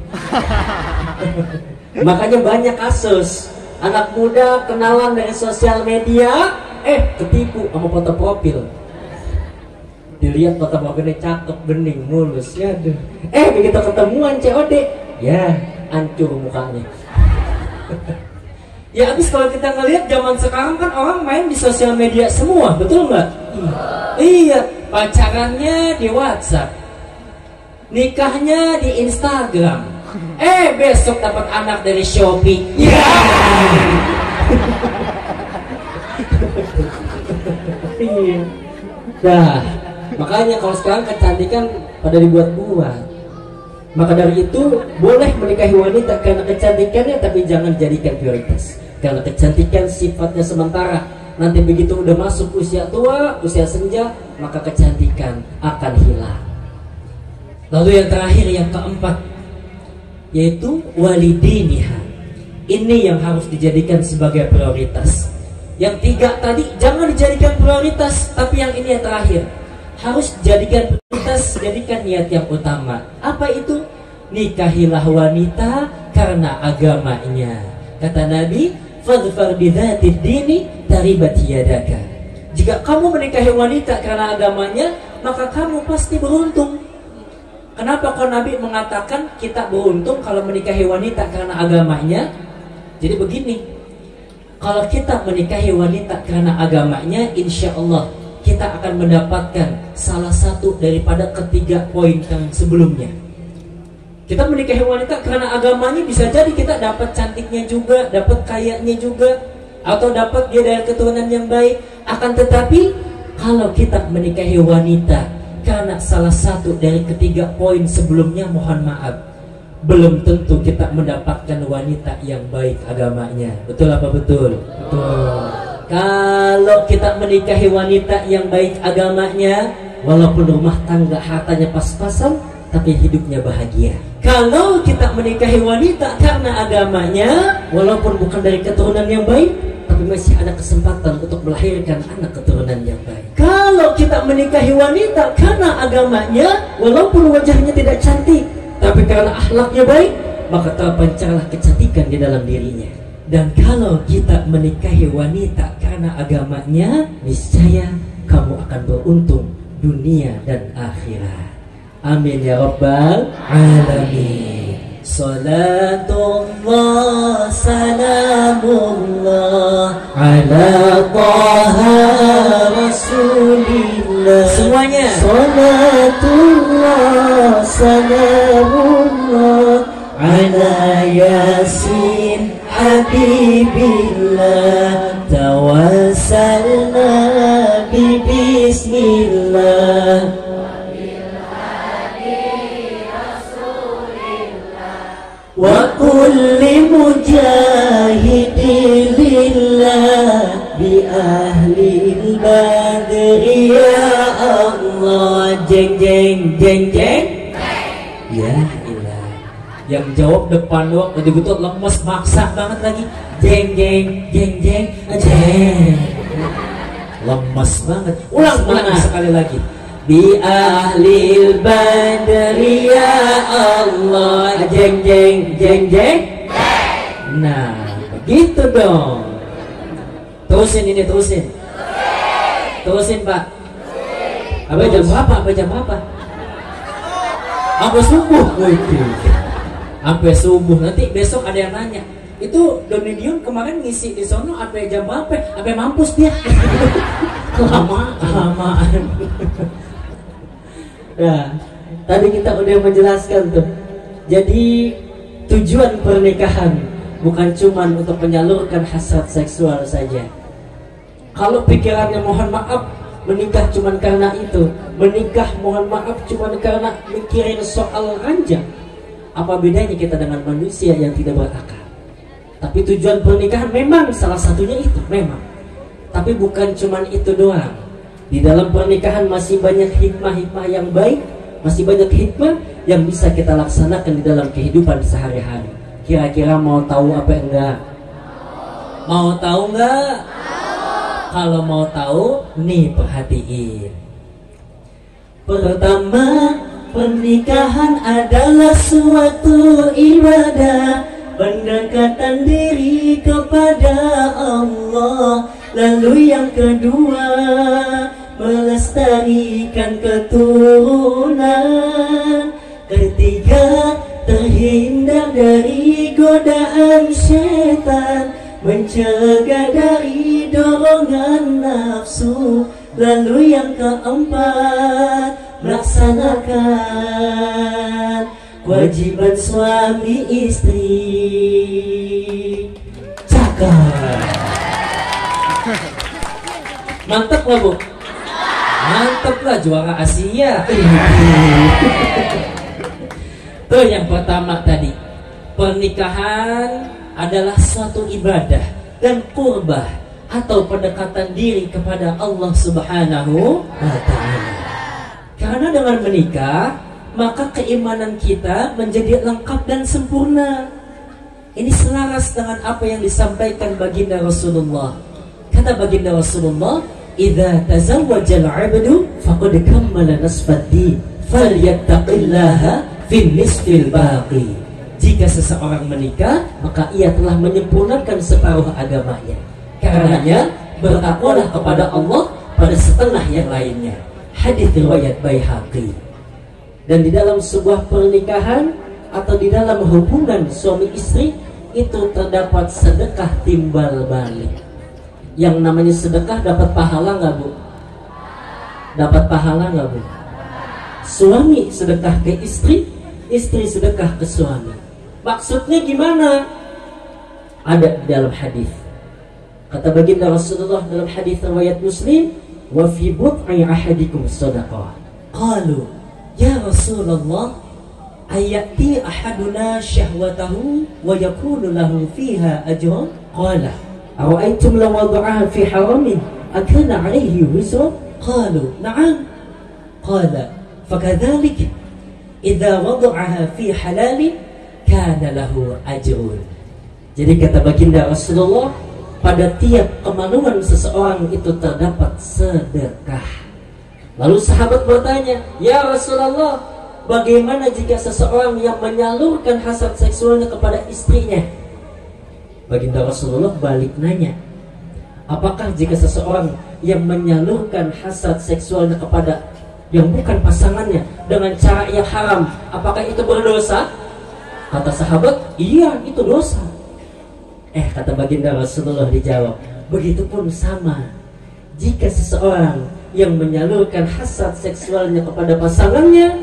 Makanya banyak kasus anak muda kenalan dari sosial media, ketipu sama foto profil. Dilihat foto profilnya cakep, bening, mulus, ya deh. Begitu ketemuan COD, ya hancur mukanya. Ya habis kalau kita ngelihat zaman sekarang kan orang main di sosial media semua, betul nggak? Iya, pacarannya di WhatsApp, nikahnya di Instagram. Besok dapat anak dari Shopee. Ya. Dah, makanya kalau sekarang kecantikan pada dibuat-buat. Maka dari itu boleh menikahi wanita karena kecantikannya, tapi jangan jadikan prioritas. Karena kecantikan sifatnya sementara. Nanti begitu udah masuk usia tua, usia senja, maka kecantikan akan hilang. Lalu yang terakhir, yang keempat, yaitu walidiniha. Ini yang harus dijadikan sebagai prioritas. Yang tiga tadi jangan dijadikan prioritas, tapi yang ini yang terakhir harus jadikan prioritas, jadikan niat yang utama. Apa itu? Nikahilah wanita karena agamanya. Kata Nabi, fadfar bidzatid dini taribat yadaka. Jika kamu menikahi wanita karena agamanya, maka kamu pasti beruntung. Kenapa kok Nabi mengatakan kita beruntung kalau menikahi wanita karena agamanya? Jadi begini, kalau kita menikahi wanita karena agamanya, insya Allah kita akan mendapatkan salah satu daripada ketiga poin yang sebelumnya. Kita menikahi wanita karena agamanya, bisa jadi kita dapat cantiknya juga, dapat kayanya juga, atau dapat dia dari keturunan yang baik. Akan tetapi kalau kita menikahi wanita karena salah satu dari ketiga poin sebelumnya, mohon maaf, belum tentu kita mendapatkan wanita yang baik agamanya. Betul apa betul? Betul. Kalau kita menikahi wanita yang baik agamanya, walaupun rumah tangga hartanya pas-pasan, tapi hidupnya bahagia. Kalau kita menikahi wanita karena agamanya, walaupun bukan dari keturunan yang baik, tapi masih ada kesempatan untuk melahirkan anak keturunan yang baik. Kalau kita menikahi wanita karena agamanya, walaupun wajahnya tidak cantik, tapi karena akhlaknya baik, maka terpancarlah kecantikan di dalam dirinya. Dan kalau kita menikahi wanita karena agamanya, niscaya kamu akan beruntung dunia dan akhirat. Amin ya rabbal alamin. Salatullah salamullah ala taha rasulillah. Semuanya. Salatullah salamullah ala yasin habibillah. Tawassalna bi bismillah wa kulli mujahidin lillah bi ahlil badri ya Allah. Jeng jeng jeng jeng. Ya ilah, yang jawab depan doang jadi betul lemes, maksa banget lagi. Jeng jeng jeng jeng jeng, lemes banget. Ulang sekali lagi. Bi ahlil badri ya Allah. Jeng jeng jeng jeng. Nah begitu dong. Terusin ini, terusin Pak. Apa jam berapa? Sampai subuh. Sampai subuh. Nanti besok ada yang nanya, itu Doni Dion kemarin ngisi di sono sampai jam berapa? Sampai mampus dia. Kelamaan. Nah, tadi kita udah menjelaskan tuh. Jadi tujuan pernikahan bukan cuma untuk menyalurkan hasrat seksual saja. Kalau pikirannya mohon maaf menikah cuma karena itu, menikah mohon maaf cuma karena mikirin soal ranjang, apa bedanya kita dengan manusia yang tidak berakal? Tapi tujuan pernikahan memang salah satunya itu, memang. Tapi bukan cuma itu doang. Di dalam pernikahan masih banyak hikmah-hikmah yang baik, masih banyak hikmah yang bisa kita laksanakan di dalam kehidupan sehari-hari. Kira-kira mau tahu apa enggak? Mau tahu nggak? Kalau mau tahu, nih perhatiin. Pertama, pernikahan adalah suatu ibadah, pendekatan diri kepada Allah. Lalu yang kedua, melestarikan keturunan. Ketiga, terhindar dari godaan setan, mencegah dari dorongan nafsu. Lalu yang keempat, melaksanakan kewajiban suami istri. Cakep. Mantap lah Bu. Mantap lah, juara Asia. Tuh yang pertama tadi, pernikahan adalah suatu ibadah dan qurbah atau pendekatan diri kepada Allah Subhanahu wa Ta'ala. Karena dengan menikah, maka keimanan kita menjadi lengkap dan sempurna. Ini selaras dengan apa yang disampaikan baginda Rasulullah. Kata baginda Rasulullah, "Idza tazawwajal 'abdu faqad kammala nasfad-din, falyattaqillaha fin nisfil baqi." Jika seseorang menikah, maka ia telah menyempurnakan separuh agamanya. Karenanya, bertakwalah kepada Allah pada setengah yang lainnya. Hadits riwayat Baihaqi. Dan di dalam sebuah pernikahan atau di dalam hubungan suami istri itu terdapat sedekah timbal balik. Yang namanya sedekah dapat pahala nggak Bu? Dapat pahala nggak Bu? Suami sedekah ke istri, istri sedekah ke suami. Maksudnya gimana? Ada di dalam hadis. Kata baginda Rasulullah dalam hadis riwayat Muslim, "Wa fi bud'i ahadikum shadaqah." Qalu, "Ya Rasulullah, ayati ahaduna syahwatahu wa yakunu lahu fiha ajrun?" Qala, "Ara'aytum law wada'aha fi haramin akana 'alayhi wizr?" Qalu, "Na'am." Qala, "Fakadhalik idza wada'aha fi halalin kana lahu ajrun." Jadi kata baginda Rasulullah, pada tiap kemaluan seseorang itu terdapat sedekah. Lalu sahabat bertanya, "Ya Rasulullah, bagaimana jika seseorang yang menyalurkan hasrat seksualnya kepada istrinya?" Baginda Rasulullah balik nanya, apakah jika seseorang yang menyalurkan hasrat seksualnya kepada yang bukan pasangannya dengan cara yang haram, apakah itu berdosa? Kata sahabat, "Iya, itu dosa." Kata baginda Rasulullah dijawab, begitupun sama jika seseorang yang menyalurkan hasrat seksualnya kepada pasangannya,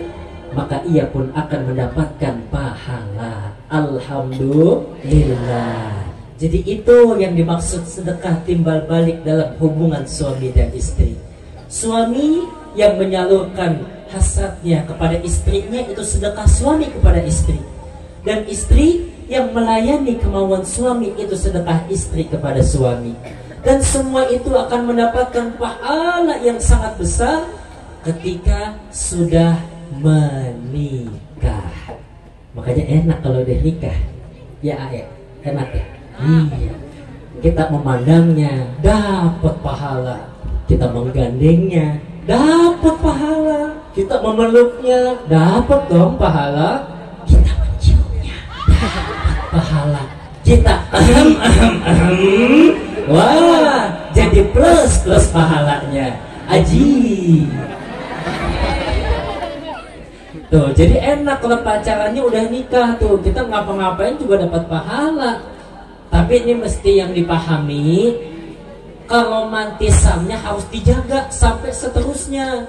maka ia pun akan mendapatkan pahala. Alhamdulillah. Jadi itu yang dimaksud sedekah timbal balik dalam hubungan suami dan istri. Suami yang menyalurkan hasratnya kepada istrinya itu sedekah suami kepada istri. Dan istri yang melayani kemauan suami itu sedekah istri kepada suami. Dan semua itu akan mendapatkan pahala yang sangat besar ketika sudah menikah. Makanya enak kalau udah nikah. Ya enak ya. Iya. Kita memandangnya dapat pahala, kita menggandengnya dapat pahala, kita memeluknya dapat dong pahala, kita menciumnya dapat pahala, kita wah jadi plus pahalanya. Aji. Tuh, jadi enak kalau pacarannya udah nikah tuh, kita ngapa-ngapain juga dapat pahala. Tapi ini mesti yang dipahami, keromantisannya harus dijaga sampai seterusnya.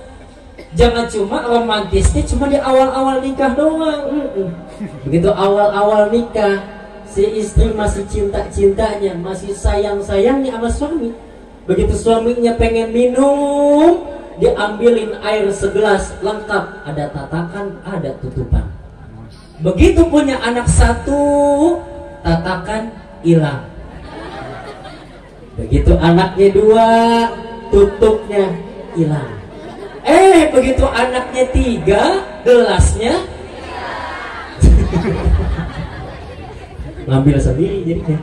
Jangan cuma romantisnya cuma di awal-awal nikah doang. Begitu awal-awal nikah, si istri masih cinta-cintanya, masih sayang-sayangnya sama suami. Begitu suaminya pengen minum, diambilin air segelas lengkap, ada tatakan, ada tutupan. Begitu punya anak satu, tatakan hilang. Begitu anaknya dua, tutupnya hilang. Begitu anaknya tiga, gelasnya ngambil sendiri jadinya.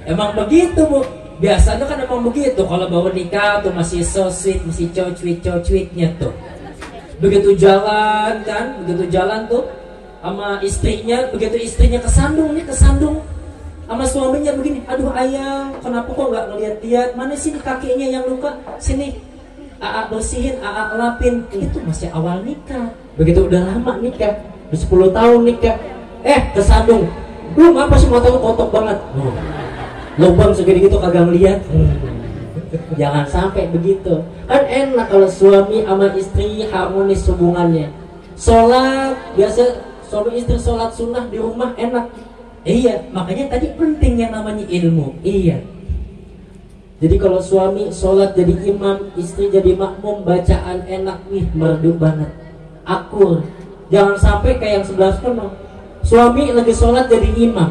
Emang begitu Bu. Biasanya kan emang begitu. Kalau bawa nikah tuh masih so sweet, masih cowok-cowoknya tuh. Begitu jalan kan, begitu jalan tuh sama istrinya, begitu istrinya kesandung sama suaminya begini, aduh ayang, kenapa kok nggak ngeliat-liat, mana sih kakinya yang luka, sini AA bersihin, AA lapin. Itu masih awal nikah. Begitu udah lama nikah, udah 10 tahun nikah, kesandung, lu ngapa sih mata lu kotok banget, lubang segede gitu kagak ngeliat. Jangan sampai begitu. Kan enak kalau suami sama istri harmonis hubungannya. Sholat biasa, suami istri sholat sunnah di rumah enak. Iya, makanya tadi penting yang namanya ilmu. Iya. Jadi kalau suami sholat jadi imam, istri jadi makmum, bacaan enak nih, merdu banget, akur. Jangan sampai kayak yang sebelah sana, suami lagi sholat jadi imam,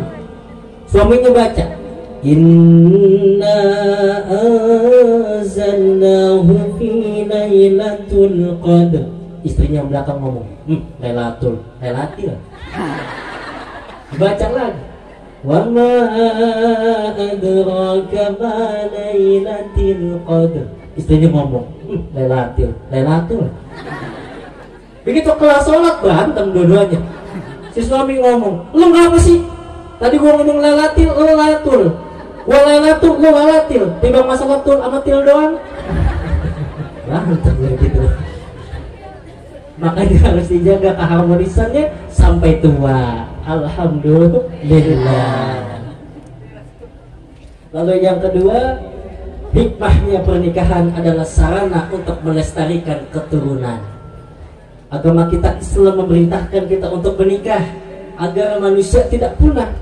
suaminya baca Inna anzalnahu fi lailatul qadr. Istrinya belakang ngomong, Lailatul. Baca lagi, wa ma adraka ma lailatul qadr. Istrinya ngomong, Lailatul. Begitu kelas sholat berantem dua-duanya. Si suami ngomong, lu ngapa sih? Tadi gua ngomong Lailatul. Wa Lailatul, lu Lailatul. Timbang masalah tul sama til doang. Berantem gitu. Makanya harus dijaga keharmonisannya sampai tua. Alhamdulillah. Lalu yang kedua, hikmahnya pernikahan adalah sarana untuk melestarikan keturunan. Agama kita Islam memerintahkan kita untuk menikah agar manusia tidak punah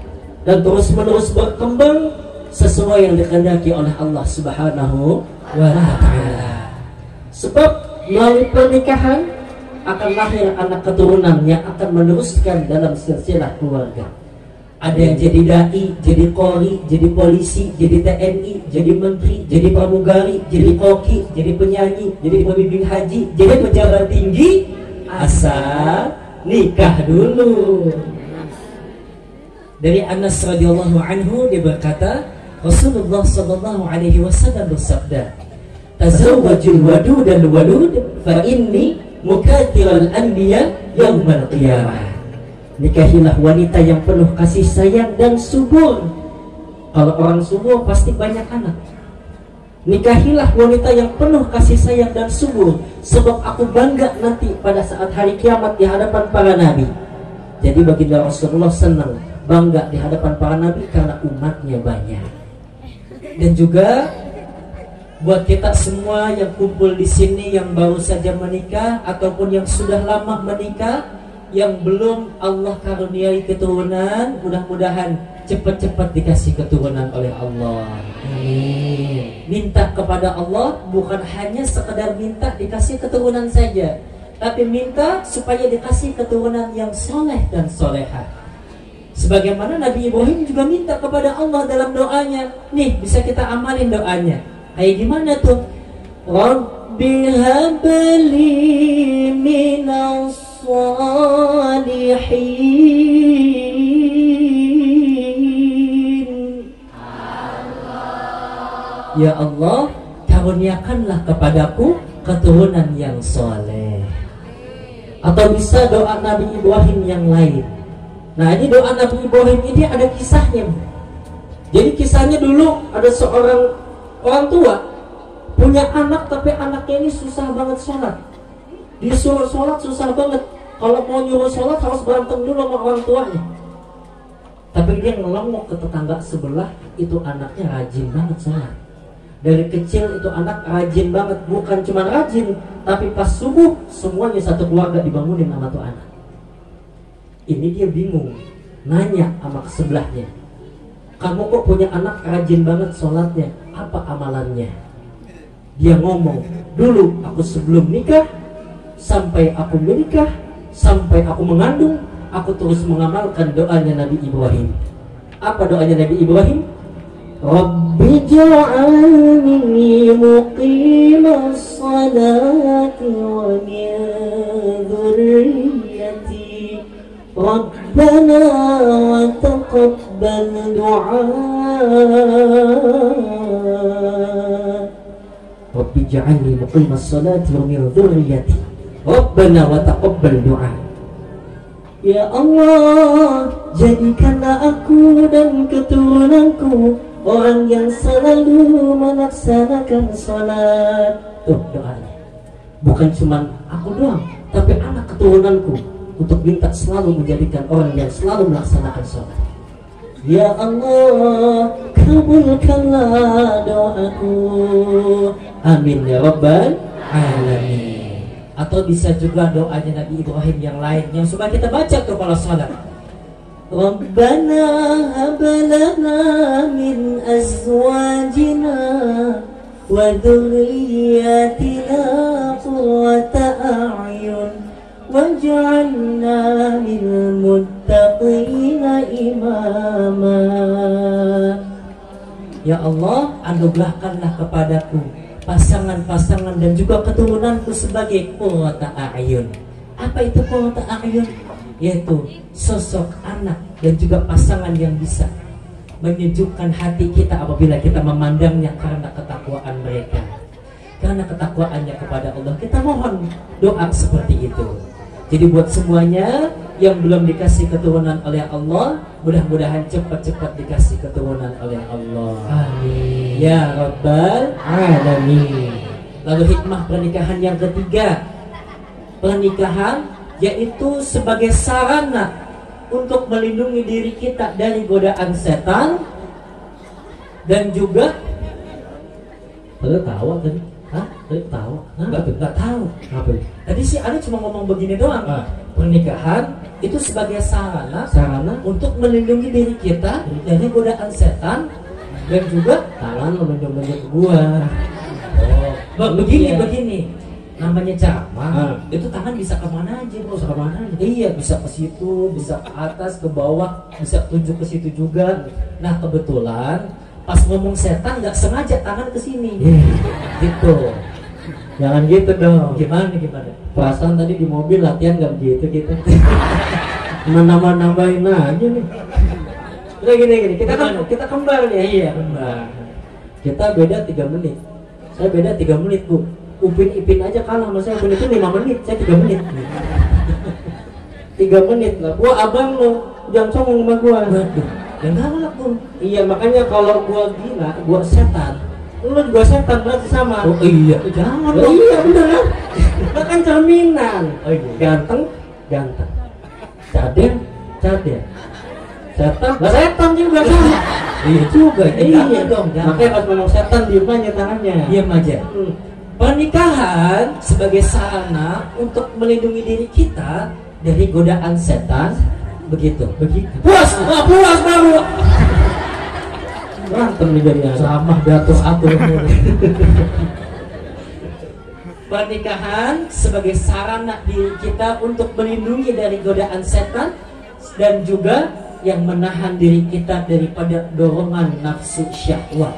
dan terus-menerus berkembang sesuai yang dikehendaki oleh Allah Subhanahu wa Ta'ala. Sebab melalui pernikahan akan lahir anak keturunan yang akan meneruskan dalam silsilah keluarga. Ada yang jadi dai, jadi qori, jadi polisi, jadi TNI, jadi menteri, jadi pramugari, jadi koki, jadi penyanyi, jadi pembimbing haji, jadi pejabat tinggi. Asal nikah dulu. Dari Anas radhiyallahu anhu dia berkata, Rasulullah sallallahu alaihi wasallam bersabda, "Tazawwajul wadud dan wadud fa inni mukathirul anbiya yaumal qiyamah." Nikahilah wanita yang penuh kasih sayang dan subur. Kalau orang subur pasti banyak anak. Nikahilah wanita yang penuh kasih sayang dan subur, sebab aku bangga nanti pada saat hari kiamat di hadapan para nabi. Jadi baginda Rasulullah senang, bangga di hadapan para nabi karena umatnya banyak. Dan juga buat kita semua yang kumpul di sini, yang baru saja menikah ataupun yang sudah lama menikah, yang belum Allah karuniai keturunan, mudah-mudahan cepat-cepat dikasih keturunan oleh Allah. Amin. Minta kepada Allah bukan hanya sekedar minta dikasih keturunan saja, tapi minta supaya dikasih keturunan yang soleh dan solehah. Sebagaimana Nabi Ibrahim juga minta kepada Allah dalam doanya. Nih bisa kita amalin doanya. Kayak gimana tuh? Rabbi habli minas salihin. Ya Allah, karuniakanlah kepadaku keturunan yang soleh. Atau bisa doa Nabi Ibrahim yang lain. Nah ini doa Nabi Ibrahim ini ada kisahnya. Jadi kisahnya dulu ada seorang orang tua punya anak, tapi anaknya ini susah banget sholat. Disuruh sholat susah banget. Kalau mau nyuruh sholat harus berantem dulu sama orang tuanya. Tapi dia ngelongok ke tetangga sebelah, itu anaknya rajin banget sholat. Dari kecil itu anak rajin banget. Bukan cuma rajin, tapi pas subuh semuanya satu keluarga dibangunin sama tuh anak. Ini dia bingung, nanya sama sebelahnya, kamu kok punya anak rajin banget sholatnya, apa amalannya? Dia ngomong, dulu aku sebelum nikah, sampai aku menikah, sampai aku mengandung, aku terus mengamalkan doanya Nabi Ibrahim. Apa doanya Nabi Ibrahim? Rabbi ja'alni muqimas salati wa min dhurriyyati Rabbi Rabbana wa taqabbal du'a. Rabbi ja'alni muqimas salati wa min dzurriyyati. Rabbana wa taqabbal du'a. Ya Allah, jadikanlah aku dan keturunanku orang yang selalu melaksanakan salat. Tuh doanya. Bukan cuma aku doang, tapi anak keturunanku, untuk minta selalu menjadikan orang yang selalu melaksanakan salat. Ya Allah, kabulkanlah doaku. Amin ya rabbal alamin. Atau bisa juga doanya Nabi Ibrahim yang lain yang suka kita baca kepala salat. Rabbana hablana min azwajina wa dhurriyyatina qurrata a'yun waj'alna lil muttaqina imama. Ya Allah, anugerahkanlah kepadaku pasangan-pasangan dan juga keturunanku sebagai qurrata a'yun. Apa itu qurrata a'yun? Yaitu sosok anak dan juga pasangan yang bisa menyejukkan hati kita apabila kita memandangnya karena ketakwaan mereka, karena ketakwaannya kepada Allah. Kita mohon doa seperti itu. Jadi buat semuanya yang belum dikasih keturunan oleh Allah, mudah-mudahan cepat-cepat dikasih keturunan oleh Allah. Amin ya rabbal alamin. Lalu hikmah pernikahan yang ketiga, pernikahan yaitu sebagai sarana untuk melindungi diri kita dari godaan setan dan juga tahu tadi. Hah? Tahu? Enggak tahu. Apa? Tadi si Ali cuma ngomong begini doang. Pernikahan itu sebagai sarana untuk melindungi diri kita dari godaan setan dan juga tangan menunjuk-nunjuk gua. Begini. Namanya ceramah, itu tangan bisa kemana aja, bro? Bisa kemana aja? Iya, bisa ke situ, bisa ke atas, ke bawah, bisa tunjuk ke situ juga. Nah kebetulan pas ngomong setan nggak sengaja tangan ke sini. Gitu. Jangan gitu dong. Gimana? Perasaan tadi di mobil latihan nggak begitu kita. Nambah-nambahin aja nih. Udah gini. Kita kembar nih. Iya, kembar. Kita beda 3 menit. Saya beda 3 menit, Bu. Upin aja kalah sama saya. Upin itu 5 menit, saya 3 menit. 3 menit lah. Gua abang lo, jangan songong sama gua. Ya galak pun. Iya, makanya kalau gua gila, gua setan. Lu juga setan berarti sama. Oh iya. Jangan dong. Iya bener kan? Kan cerminan. Oh iya. Ganteng. Caden. Setan. Lah setan juga sama. Iya juga. Iya dong. Makanya pas ngomong setan diem aja tangannya. Diam aja. Pernikahan sebagai sarana untuk melindungi diri kita dari godaan setan. Begitu. Puas baru. Berantem nih jadinya. Sama jatuh atur. Pernikahan sebagai sarana diri kita untuk melindungi dari godaan setan dan juga yang menahan diri kita daripada dorongan nafsu syahwat.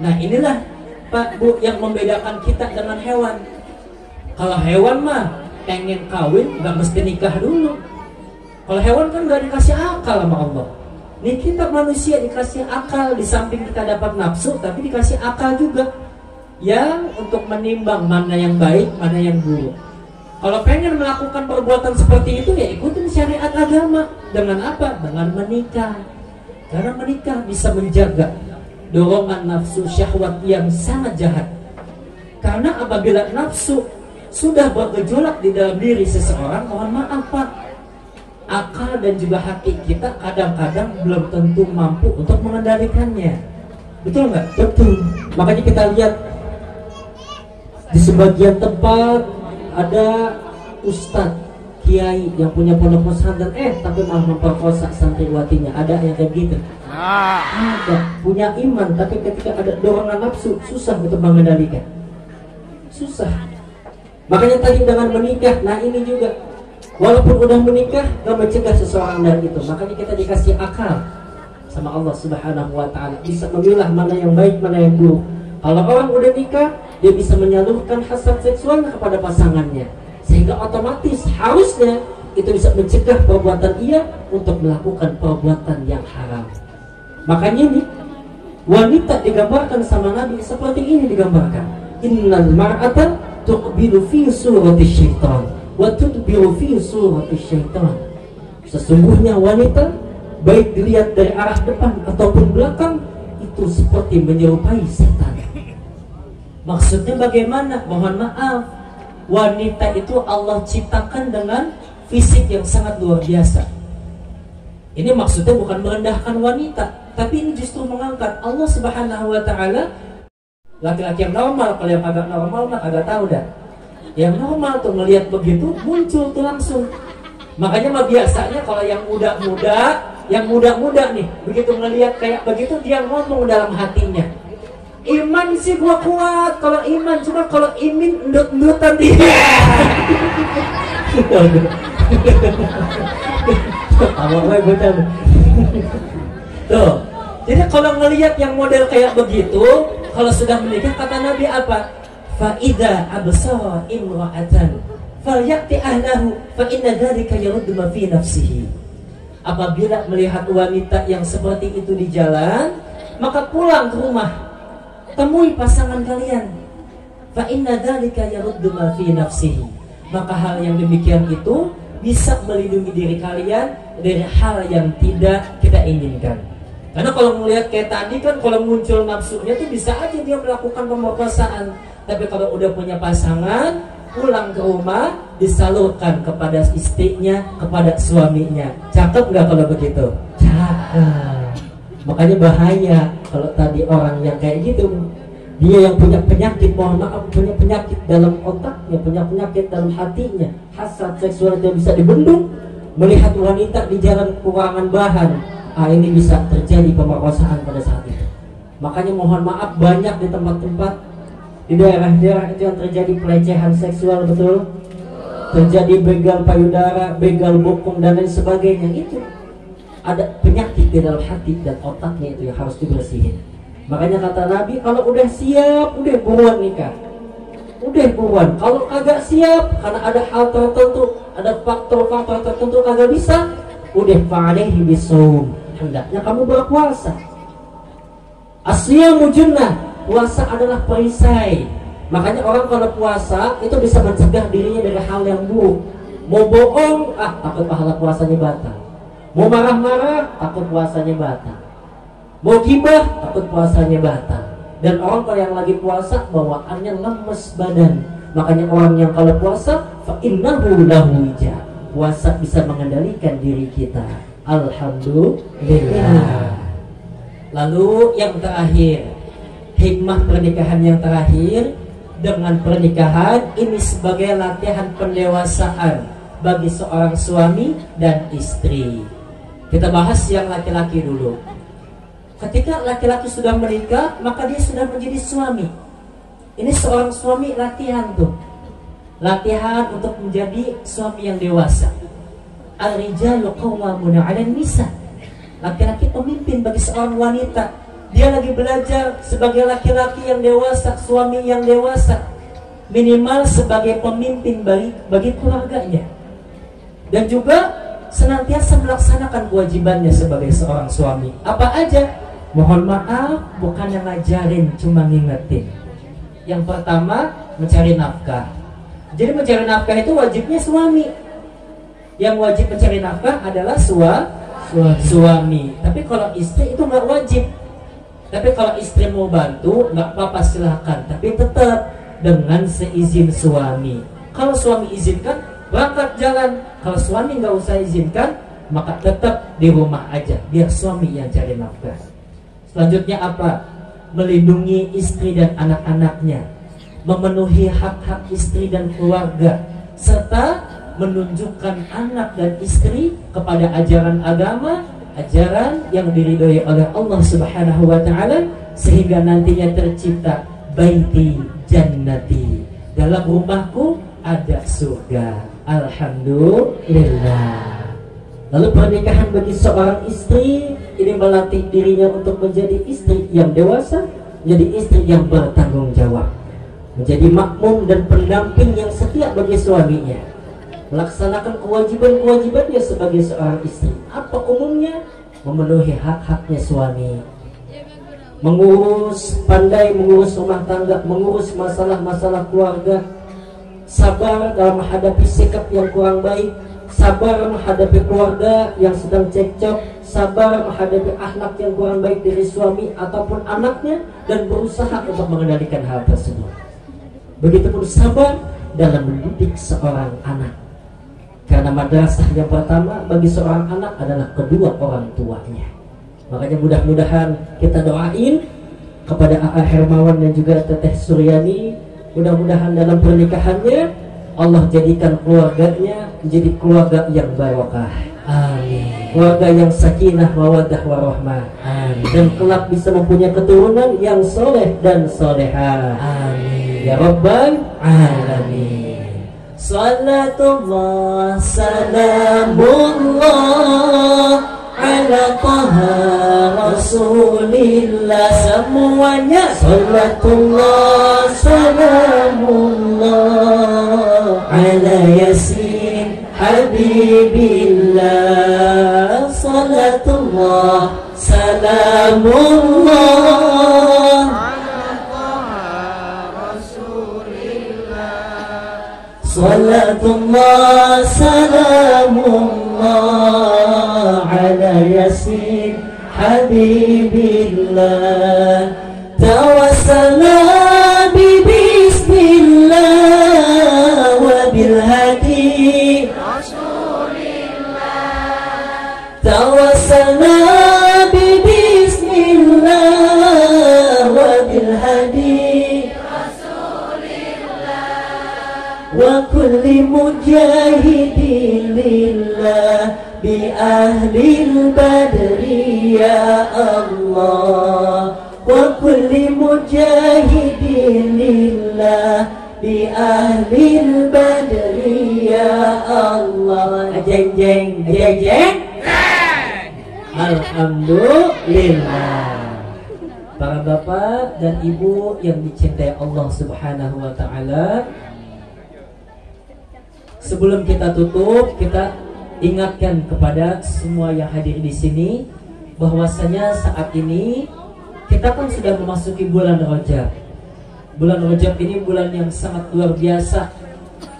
Nah inilah Pak Bu yang membedakan kita dengan hewan. Kalau hewan mah pengen kawin nggak mesti nikah dulu. Kalau hewan kan nggak dikasih akal sama Allah. Nih kita manusia dikasih akal, di samping kita dapat nafsu tapi dikasih akal juga yang untuk menimbang mana yang baik, mana yang buruk. Kalau pengen melakukan perbuatan seperti itu ya ikutin syariat agama. Dengan apa? Dengan menikah. Karena menikah bisa menjaga dorongan nafsu syahwat yang sangat jahat. Karena apabila nafsu sudah bergejolak di dalam diri seseorang, mohon maaf Pak, akal dan juga hati kita kadang-kadang belum tentu mampu untuk mengendalikannya. Betul nggak? Betul. Makanya kita lihat di sebagian tempat ada ustadz, kiai yang punya pondok pesantren, tapi malah memperkosa santriwatinya. Ada yang kayak gitu. Ada punya iman, tapi ketika ada dorongan nafsu susah untuk mengendalikan. Susah. Makanya tadi dengan menikah, nah ini juga. Walaupun udah menikah, gak mencegah seseorang dari itu. Makanya kita dikasih akal sama Allah Subhanahu wa Ta'ala, bisa memilah mana yang baik, mana yang buruk. Kalau orang udah nikah, dia bisa menyalurkan hasrat seksualnya kepada pasangannya, sehingga otomatis harusnya itu bisa mencegah perbuatan ia untuk melakukan perbuatan yang haram. Makanya nih, wanita digambarkan sama Nabi seperti ini digambarkan. Innal mar'ata tuqbilu fi surati syaitan wa tudbiru fi surati syaitan. Sesungguhnya wanita baik dilihat dari arah depan ataupun belakang itu seperti menyerupai setan. Maksudnya bagaimana? Mohon maaf, wanita itu Allah ciptakan dengan fisik yang sangat luar biasa. Ini maksudnya bukan merendahkan wanita, tapi ini justru mengangkat. Allah Subhanahu wa ta'ala, laki-laki yang normal, kalau yang agak normal mah agak tahu dah. Yang normal tuh ngelihat begitu muncul tuh langsung. Makanya mah biasanya kalau yang muda-muda nih, begitu ngelihat kayak begitu dia ngomong dalam hatinya, iman sih gua kuat kalau iman, cuma kalau imin endut-endutan dia. Tuh, jadi kalau ngelihat yang model kayak begitu, kalau sudah menikah kata Nabi apa? Fa idza absara imra'atan falyati ahlahu fa inna dzalika yaruddu ma fi nafsihi. Apabila melihat wanita yang seperti itu di jalan, maka pulang ke rumah, temui pasangan kalian. Fa inna dzalika yaruddu ma fi nafsihi. Maka hal yang demikian itu bisa melindungi diri kalian dari hal yang tidak kita inginkan. Karena kalau melihat kayak tadi kan, kalau muncul nafsunya tuh bisa aja dia melakukan pemerkosaan. Tapi kalau udah punya pasangan, pulang ke rumah disalurkan kepada istrinya, kepada suaminya. Cakep nggak kalau begitu? Cakep. Makanya bahaya kalau tadi orang yang kayak gitu, dia yang punya penyakit, mohon maaf, punya penyakit dalam otaknya, punya penyakit dalam hatinya, hasad seksual yang bisa dibendung, melihat wanita di jalan kekurangan bahan, ini bisa terjadi pemerkosaan pada saat itu. Makanya mohon maaf, banyak di tempat-tempat di daerah-daerah itu yang terjadi pelecehan seksual, betul? Terjadi begal payudara, begal bokong dan lain sebagainya. Itu ada penyakit di dalam hati dan otaknya itu yang harus dibersihin. Makanya kata Nabi, kalau udah siap, udah buruan nikah. Udah buruan. Kalau kagak siap, karena ada hal tertentu, ada faktor-faktor tertentu kagak bisa, udah fa'alaihi bisawm. Hendaknya kamu berpuasa. Asliyamu junnah, puasa adalah perisai. Makanya orang kalau puasa itu bisa mencegah dirinya dari hal yang buruk. Mau bohong, takut pahala puasanya batal. Mau marah-marah, takut puasanya batal. Mau gibah, takut puasanya batal. Dan orang kalau yang lagi puasa bawaannya lemes badan. Makanya orang yang kalau puasa, fa innahu lahu wija. Puasa bisa mengendalikan diri kita. Alhamdulillah. Lalu yang terakhir, hikmah pernikahan yang terakhir, dengan pernikahan ini sebagai latihan pendewasaan bagi seorang suami dan istri. Kita bahas yang laki-laki dulu. Ketika laki-laki sudah menikah, maka dia sudah menjadi suami. Ini seorang suami latihan tuh, latihan untuk menjadi suami yang dewasa. Ar-rijalu qawwamuna 'alan nisa. Laki-laki pemimpin bagi seorang wanita. Dia lagi belajar sebagai laki-laki yang dewasa, suami yang dewasa, minimal sebagai pemimpin bagi keluarganya, dan juga senantiasa melaksanakan kewajibannya sebagai seorang suami. Apa aja? Mohon maaf, bukan yang ngajarin, cuma ngingetin. Yang pertama, mencari nafkah. Jadi mencari nafkah itu wajibnya suami. Yang wajib mencari nafkah adalah suami. Tapi kalau istri itu nggak wajib. Tapi kalau istri mau bantu, nggak apa-apa, silahkan. Tapi tetap dengan seizin suami. Kalau suami izinkan, berangkat jalan. Kalau suami nggak usah izinkan, maka tetap di rumah aja, biar suami yang cari nafkah. Selanjutnya apa? Melindungi istri dan anak-anaknya, memenuhi hak-hak istri dan keluarga, serta menunjukkan anak dan istri kepada ajaran agama, ajaran yang diridhoi oleh Allah Subhanahu wa ta'ala, sehingga nantinya tercipta baiti jannati, dalam rumahku ada surga. Alhamdulillah. Lalu pernikahan bagi seorang istri ini melatih dirinya untuk menjadi istri yang dewasa, menjadi istri yang bertanggung jawab, menjadi makmum dan pendamping yang setia bagi suaminya. melaksanakan kewajiban-kewajibannya sebagai seorang istri. Apa umumnya? Memenuhi hak-haknya suami, pandai mengurus rumah tangga, mengurus masalah-masalah keluarga, sabar dalam menghadapi sikap yang kurang baik, sabar menghadapi keluarga yang sedang cekcok, sabar menghadapi akhlak yang kurang baik dari suami ataupun anaknya, dan berusaha untuk mengendalikan hal tersebut. Begitupun sabar dalam mendidik seorang anak, karena madrasah yang pertama bagi seorang anak adalah kedua orang tuanya. Makanya mudah-mudahan kita doain kepada A.A. Hermawan dan juga Teteh Suryani, mudah-mudahan dalam pernikahannya Allah jadikan keluarganya menjadi keluarga yang barokah. Amin. Keluarga yang sakinah, mawaddah, warahmah. Amin. Dan kelak bisa mempunyai keturunan yang soleh dan soleha. Amin. Ya Rabbal Alamin. Salatullah, salamullah ala taha rasulillah. Semuanya salatullah, salamullah ala yasin habibillah. Salatullah, salamullah ala taha rasulillah. Salatullah, salamullah ala yasin habibillah. Tawassalna bismillah wa bil hadi rasulillah. Tawassalna bismillah wa bil hadi wa kulli mujahidin lillah bi ahlil badri ya Allah. Wa kulli mujahidin lillah bi ahlil badri ya Allah. Jeng jeng jeng jeng. Alhamdulillah. Para bapak dan ibu yang dicintai Allah Subhanahu wa taala, sebelum kita tutup, kita ingatkan kepada semua yang hadir di sini bahwasanya saat ini kita kan sudah memasuki bulan Rajab. Bulan Rajab ini bulan yang sangat luar biasa,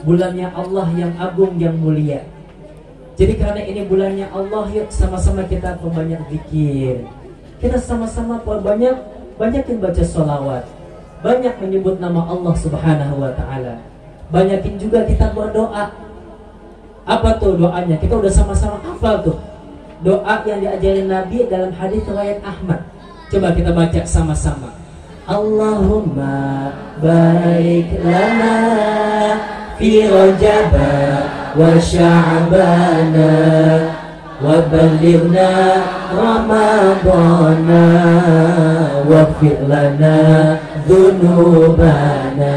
bulannya Allah yang agung, yang mulia. Jadi karena ini bulannya Allah, yuk sama-sama kita perbanyak zikir. Kita sama-sama banyakin baca sholawat, banyak menyebut nama Allah Subhanahu wa ta'ala. Banyakin juga kita berdoa. Apa tuh doanya? Kita udah sama-sama hafal tuh doa yang diajarin Nabi dalam hadis riwayat Ahmad. Coba kita baca sama-sama. Allahumma barik lana fi Rajab wa Sya'ban wa ballighna Ramadana waghfir lana dzunubana.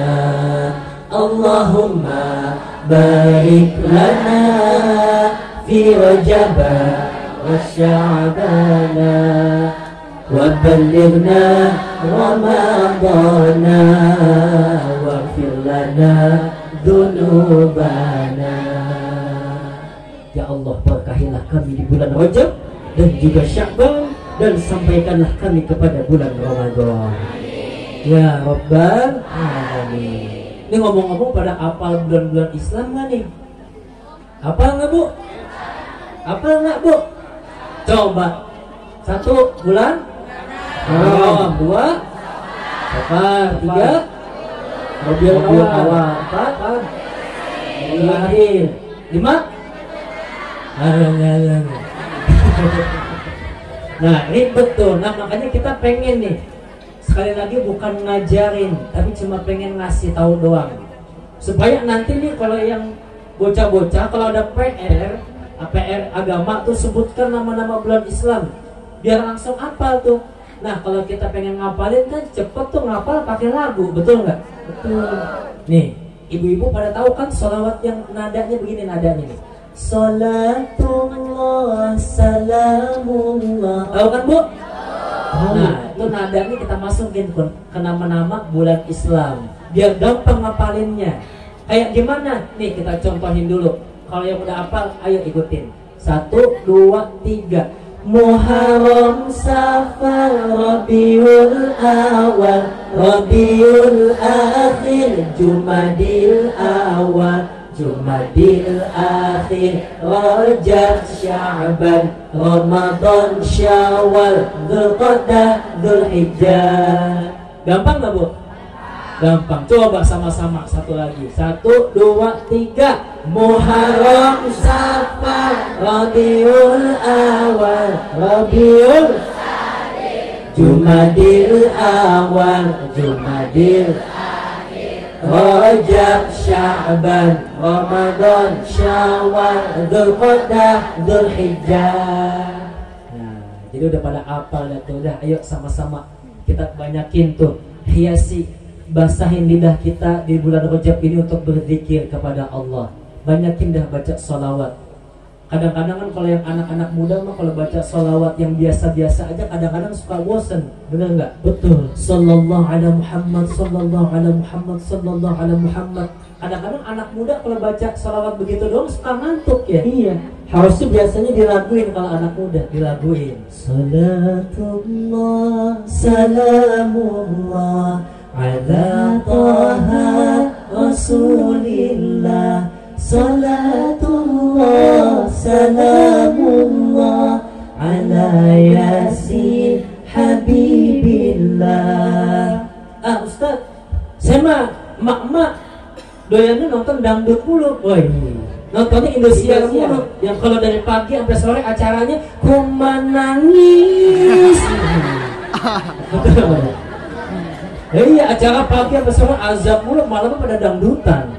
Allahumma barik lana fi Rajab wa Sya'ban wa ballighna Ramadana waghfir lana dzunubana. Ya Allah, berkahilah kami di bulan Rajab dan juga Sya'ban, dan sampaikanlah kami kepada bulan Ramadan. Ya Rabbal Alamin. Ini ngomong-ngomong, pada apal bulan-bulan Islam nggak nih? Apal nggak Bu? Apal nggak Bu? Coba. 1 bulan Haram, 2 Safar, 3 Rabiul Awal, 4 Akhir, 5 Nah ribet tuh. Nah makanya kita pengen nih, sekali lagi bukan ngajarin, tapi cuma pengen ngasih tahu doang, supaya nanti nih kalau yang bocah-bocah, kalau ada PR agama tuh sebutkan nama-nama bulan Islam, biar langsung hafal tuh. Nah kalau kita pengen ngapalin kan cepet tuh ngapal pakai lagu, betul nggak? Betul. Nih ibu-ibu pada tahu kan sholawat yang nadanya begini, nadanya nih, salatullah salamullah, tahu kan Bu? Nah itu nadanya kita masukin ke nama-nama bulan Islam biar gampang ngapalinnya. Kayak gimana? Nih kita contohin dulu. Kalau yang udah hafal, ayo ikutin. 1, 2, 3. Muharram, Safar, Rabiul Awal, Rabiul Akhir, Jumadil Awal, Jumadil Akhir, Rajab, Sya'ban, Ramadan, Syawal, Dzulqa'dah, Dzulhijjah. Gampang nggak, Bu? Gampang. Coba sama-sama satu lagi. 1, 2, 3. Muharram, Safar, Rabiul Awal, Rabiul Jumadil Awal, Jumadil Rajab, Sya'ban, Ramadan, Syawal, Dzulqa'dah, Dzulhijjah. Nah, jadi udah pada hafal dah tuh. Udah, ayo sama-sama kita banyakin tuh hiasi, basahin lidah kita di bulan Rajab ini untuk berzikir kepada Allah. Banyakin dah baca sholawat. Kadang-kadang kan kalau yang anak-anak muda mah kalau baca sholawat yang biasa-biasa aja kadang-kadang suka bosen, bener nggak? Betul. Sallallahu ala Muhammad, sallallahu ala Muhammad, sallallahu ala Muhammad. Kadang-kadang anak muda kalau baca sholawat begitu doang suka ngantuk ya. Iya. Harusnya biasanya dilaguin kalau anak muda, dilaguin. Salatullah, salamullah ala Taha Rasulillah. Salatullah, salamullah ala Yasin Habibillah. Ustaz, saya mah mak-mak doyannya nonton dangdut mulu. Woi, nontonnya Indosiar mulu. Yang kalau dari pagi sampai sore acaranya kumanangis. Iya, acara pagi sampai sore azab mulu, malam pada dangdutan.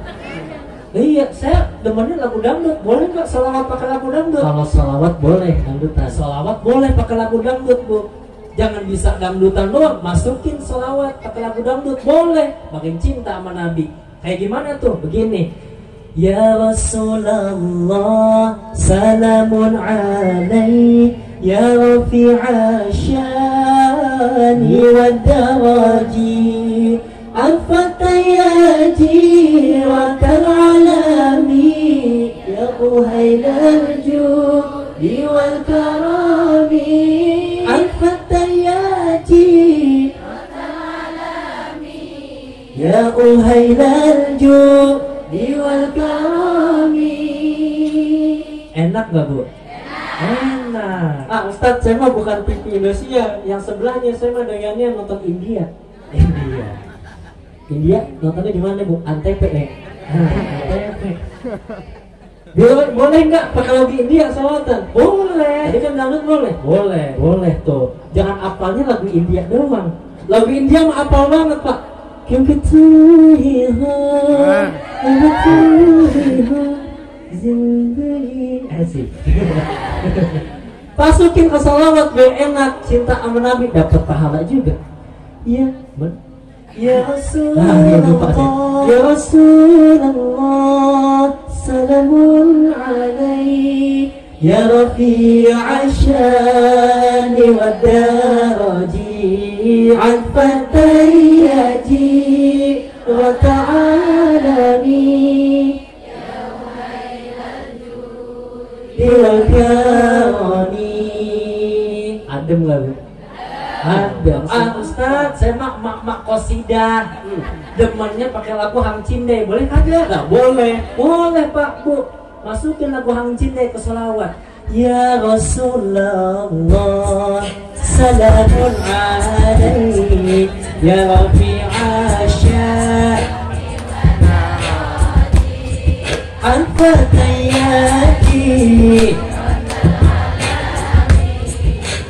Iya, saya demennya lagu dangdut. Boleh nggak sholawat pakai lagu dangdut? Kalau sholawat boleh, dangdutan. Sholawat boleh pakai lagu dangdut, Bu. Jangan bisa dangdutan doang, masukin sholawat pakai lagu dangdut boleh. Makin cinta sama Nabi. Kayak gimana tuh? Begini. Ya Rasulullah, salamun alaik, ya Rafi'a syani wa daraji, al-fatayaji wa kal'alami, ya Uhailal judi wal karami, al-fatayaji wa kal'alami, ya Uhailal judi wal karami. Enak gak, Bu? Enak. Ustadz, saya mah bukan TV Indonesia. Yang sebelahnya saya mah doyannya nonton India. India nontonnya di mana, Bu? Antv. Antv. Boleh nggak pakai lagu India sholawatan? Boleh. Jadi kan dangdut boleh? Boleh tuh. Jangan apalnya lagu India doang. Lagu India mah apal banget, Pak. Asik. Masukin ke sholawat biar enak, cinta sama Nabi dapat pahala juga. Iya, ya Rasulullah, ya Rasulullah, salamun alaik, ya Rafi'a syani wa daraji, al-fatayaji wa ta'alami, wal karami. Adem gak, Bu? Adem. Ustaz, saya mak qasidah. Demennya pakai lagu Hang Cinde, boleh kagak? Nah, boleh. Boleh, Pak, Bu. Masukin lagu Hang Cinde ke sholawat. Ya Rasulullah, salamun alaik, ya Rafi'a syani al-fatayaji,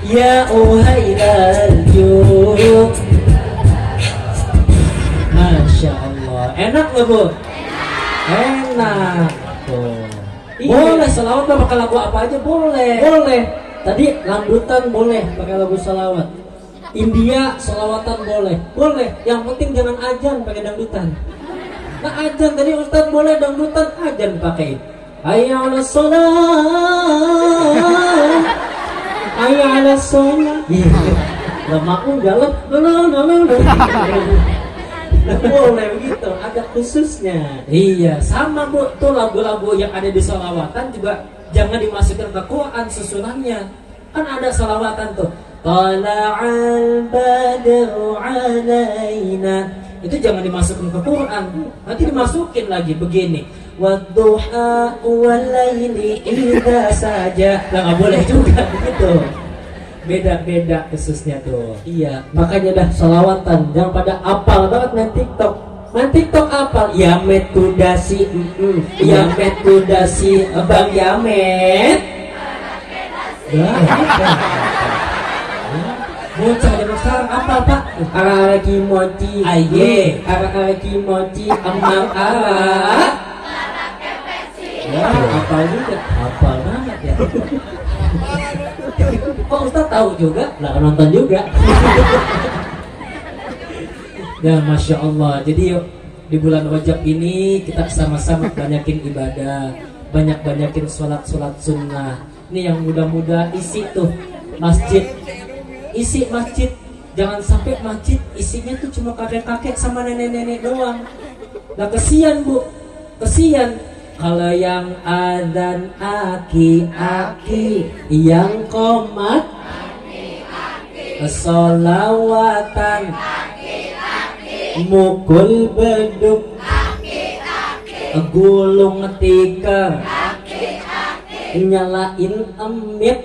ya Uhailal jud. Masya Allah. Enak gak, Bu? Enak tuh. Boleh sholawat pakai lagu apa aja boleh. Boleh. Tadi dangdutan boleh pakai lagu sholawat. India sholawatan boleh. Boleh. Yang penting jangan azan pakai dangdutan. Nah, azan tadi Ustaz boleh, dangdutan azan pakai. Hayya 'alas shalah. Hayya 'alas shalah. Lah mau jalan. Boleh begitu, ada khususnya. Iya, sama Bu, tuh lagu-lagu yang ada di sholawatan juga jangan dimasukkan ke Quran susunannya. Kan ada sholawatan tuh. Tala'al badru alaina. Itu jangan dimasukkan ke Quran. Nanti dimasukin lagi begini. Wadduha walaili idza saja. Lah enggak boleh juga begitu. Beda-beda khususnya tuh. Iya, makanya dah sholawatan jangan pada apal banget main TikTok. Main TikTok apal? Ya metudasi, ya metudasi Bang Yamet. Ya, bocah zaman sekarang apa Pak? Ara kimochi, aye, ara kimochi, amang ara. Ya, apal juga, apal banget ya. Kok Ustaz tahu juga? Lah nonton juga. Ya Masya Allah. Jadi yuk di bulan Rajab ini kita sama-sama banyakin ibadah, banyakin sholat sunnah. Ini yang muda-muda isi tuh masjid, isi masjid. Jangan sampai masjid isinya tuh cuma kakek-kakek sama nenek-nenek doang. Nah kesian Bu, kesian. Kalau yang adzan aki-aki, yang qomat sholawatan, mukul beduk, gulung tikar, nyalain emit,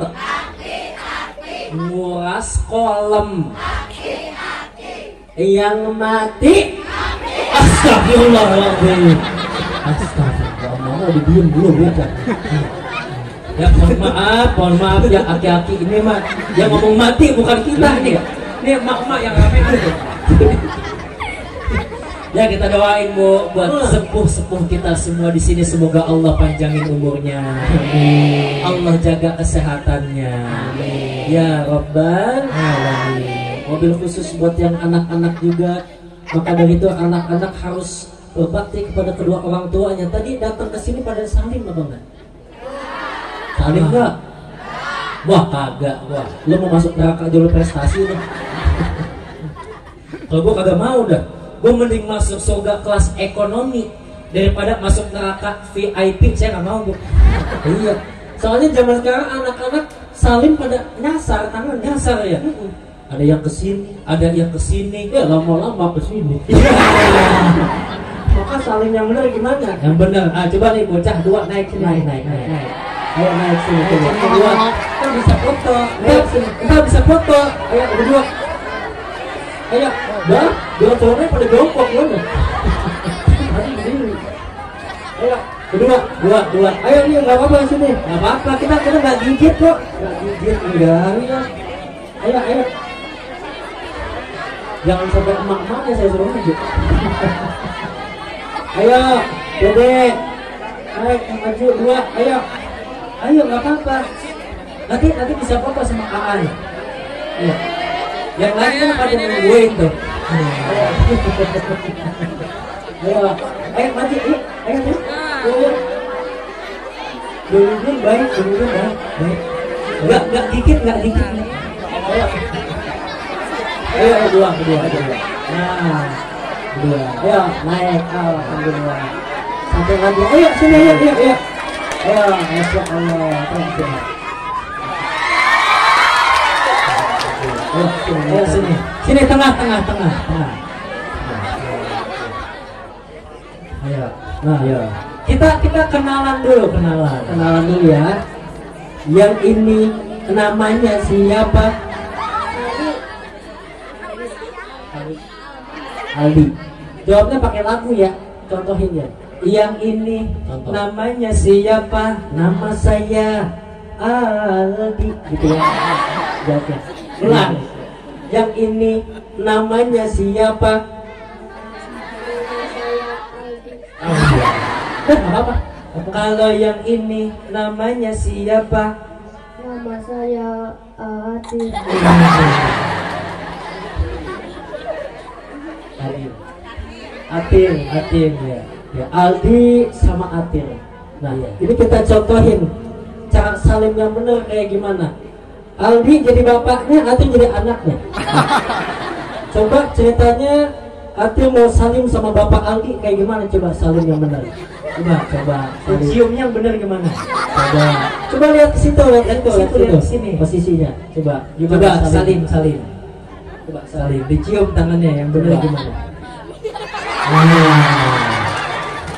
nguras kolam, yang mati astagfirullahaladzim. Astagfirullah, diem dulu bocah. Ya mohon maaf ya aki-aki ini mah yang ngomong mati bukan kita nih. Ini emak-emak yang rame aja. Ya kita doain Bu buat sepuh-sepuh kita semua di sini, semoga Allah panjangin umurnya. Allah jaga kesehatannya. Ya Rabbal alamin. Mobil khusus buat yang anak-anak juga. Maka dari itu anak-anak harus berbakti kepada kedua orang tuanya. Tadi datang ke sini pada salim apa enggak? Salim enggak? Wah kagak, wah. Lu mau masuk neraka dulu prestasi nih. Kalau gua kagak mau dah. Gua mending masuk surga kelas ekonomi daripada masuk neraka VIP. Saya nggak mau Bu. Iya. Soalnya zaman sekarang anak-anak salim pada nyasar, tangan nyasar ya. Ada yang kesini, ada yang kesini. Ya lama-lama kesini. Maka saling yang benar gimana? Yang benar. Ah coba nih bocah dua naik sini. Naik. Ayo naik sini coba. Kedua. Kita bisa foto. Naik sini. Kita bisa foto. Ayo berdua. Ayo. Dah. Dua cowoknya pada jongkok mana? Ayo. Dua. Ayo nih nggak apa-apa sini. Nggak apa-apa. Kita nggak gigit kok. Nggak gigit enggak. Ayo. Jangan sampai emak-emaknya saya suruh maju. Ayo, Dede. Naik, maju dua. Ayo, nggak apa-apa. Nanti bisa foto sama Aan. Ayo. Yang lain kan pada nungguin tuh. Ayo, maju. Ayo. Dulu baik. Nggak gigit. Ayo, dua. Nah. Dua. Ayo naik. Alhamdulillah. Sampai lagi. Ayo sini. Ayo. Masya Allah. Ayo sini. Sini tengah. Ayo. Nah, ayo. Kita kenalan dulu ya. Yang ini namanya siapa? Aldi. Jawabnya pakai lagu ya, contohin ya. Yang ini contoh. Namanya siapa? Nama saya Aldi, gitu ya. Jawabnya. Ulang. Yang ini namanya siapa? Apa? Kalau yang ini namanya siapa? Nama saya Atin. Atin ya. Aldi sama Atin. Nah, ini kita contohin cara salim yang benar kayak gimana. Aldi jadi bapaknya, Atin jadi anaknya. Coba ceritanya Atil mau salim sama Bapak Aldi kayak gimana? Coba salim yang benar. Coba. Ciumnya yang benar gimana? Coba lihat ke situ, lihat ke situ, lihat ke sini. posisinya. Coba salim. Coba Salim, dicium tangannya yang benar Coba. gimana?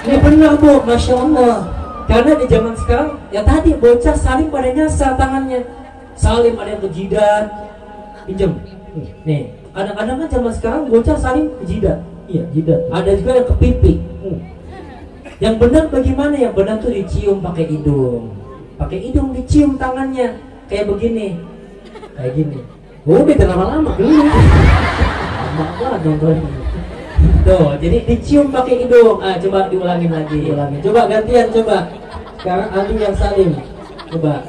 Ini benar Bu, Masya Allah. Karena di zaman sekarang, ya tadi bocah salim pada nyasar tangannya. Salim ada yang ke jidat, pinjam. Nih, kadang-kadang kan zaman sekarang bocah salim ke jidat. Iya, jidat. Ada juga yang ke pipi. Yang benar bagaimana? Yang benar tuh dicium pakai hidung. Pakai hidung dicium tangannya. Kayak begini. Kayak gini. Udah lama-lama dulu. Lama banget dong. Tuh, jadi dicium pakai hidung. Coba diulangin lagi. Coba gantian coba. Sekarang Aldi yang salim. Coba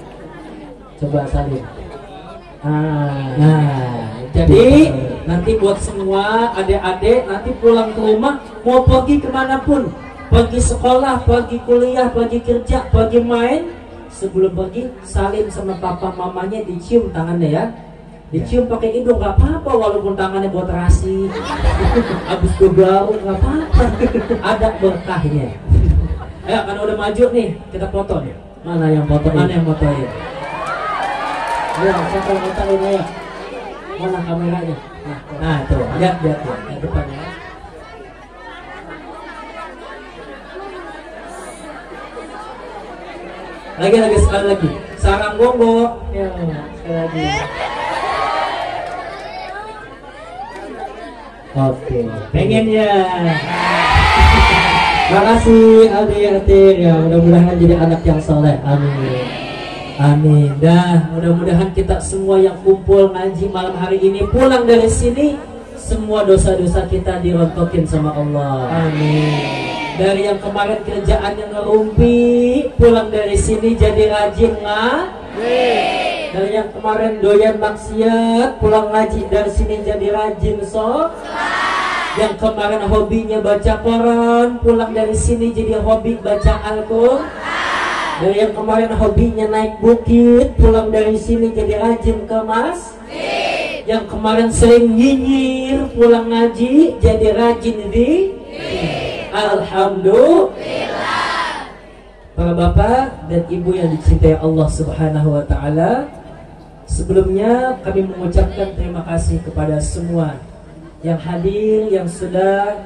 salim. Jadi nanti buat semua adik-adik nanti pulang ke rumah mau pergi kemanapun, pergi sekolah, pergi kuliah, pergi kerja, pergi main, sebelum pergi salim sama papa mamanya, dicium tangannya ya. Dicium pakai hidung nggak apa-apa walaupun tangannya buat terasi. Abis bau nggak apa-apa. Ada berkahnya. Ayo karena udah maju nih kita foto nih. Mana yang foto? Ya, siapa yang fotoin ayo? Mana kameranya? Nah tuh, lihat depannya. Lagi sekali lagi. Sarang bongo. Ya, sekali lagi. Oke, Pengen ya. makasih Aldi Atir ya, mudah-mudahan jadi anak yang soleh. Amin. Amin. Dah, mudah-mudahan kita semua yang kumpul ngaji malam hari ini pulang dari sini semua dosa-dosa kita dirontokin sama Allah. Amin. Dari yang kemarin kerjaannya ngerumpi, pulang dari sini jadi rajin Dari yang kemarin doyan maksiat, pulang ngaji dari sini jadi rajin Yang kemarin hobinya baca koran, pulang dari sini jadi hobi baca Al-Qur'an. Dari yang kemarin hobinya naik bukit, pulang dari sini jadi rajin ke masjid. Yang kemarin sering nyinyir, pulang ngaji jadi rajin di Alhamdulillah. Para bapak dan ibu yang dicintai Allah Subhanahu wa taala, sebelumnya kami mengucapkan terima kasih kepada semua yang hadir, yang sudah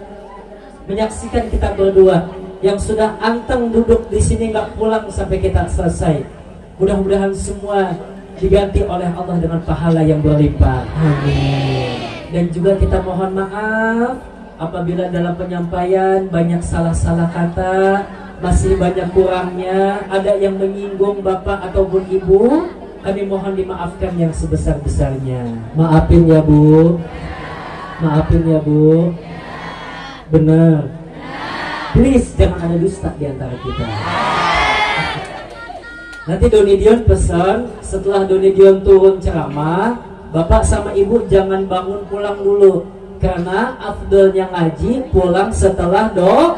menyaksikan kita berdua, yang sudah anteng duduk di sini nggak pulang sampai kita selesai. Mudah-mudahan semua diganti oleh Allah dengan pahala yang berlimpah. Amin. Dan juga kita mohon maaf apabila dalam penyampaian banyak salah-salah kata, masih banyak kurangnya, ada yang menyinggung bapak ataupun ibu, kami mohon dimaafkan yang sebesar-besarnya. Maafin ya Bu. Maafin ya Bu. Bener. Please jangan ada dusta di antara kita. Nanti Doni Dion pesan setelah Doni Dion turun ceramah, bapak sama ibu jangan bangun pulang dulu, karena afdalnya ngaji pulang setelah doa.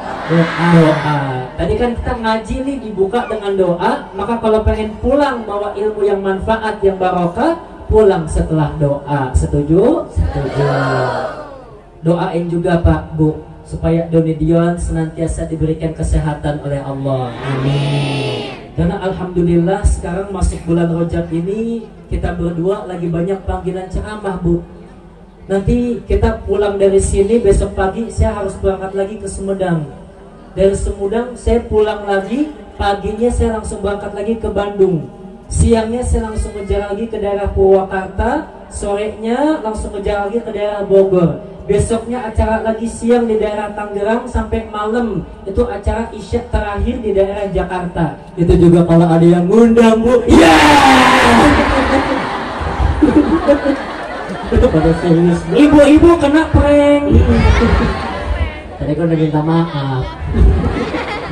Tadi kan kita ngaji nih dibuka dengan doa, maka kalau pengen pulang bawa ilmu yang manfaat yang barokah, pulang setelah doa. Setuju? Setuju. Doain juga Pak Bu supaya Doni Dion senantiasa diberikan kesehatan oleh Allah. Amin. Karena alhamdulillah sekarang masuk bulan Rajab ini kita berdua lagi banyak panggilan ceramah Bu. Nanti kita pulang dari sini besok pagi saya harus berangkat lagi ke Sumedang. Dari Sumedang saya pulang lagi, paginya saya langsung berangkat lagi ke Bandung. Siangnya saya langsung ngejar lagi ke daerah Purwakarta, sorenya langsung ngejar lagi ke daerah Bogor. Besoknya acara lagi siang di daerah Tangerang sampai malam itu acara isya terakhir di daerah Jakarta. Itu juga kalau ada yang ngundang Bu. Ya. Pada serius. Ibu-ibu kena prank. Tadi kan udah minta maaf.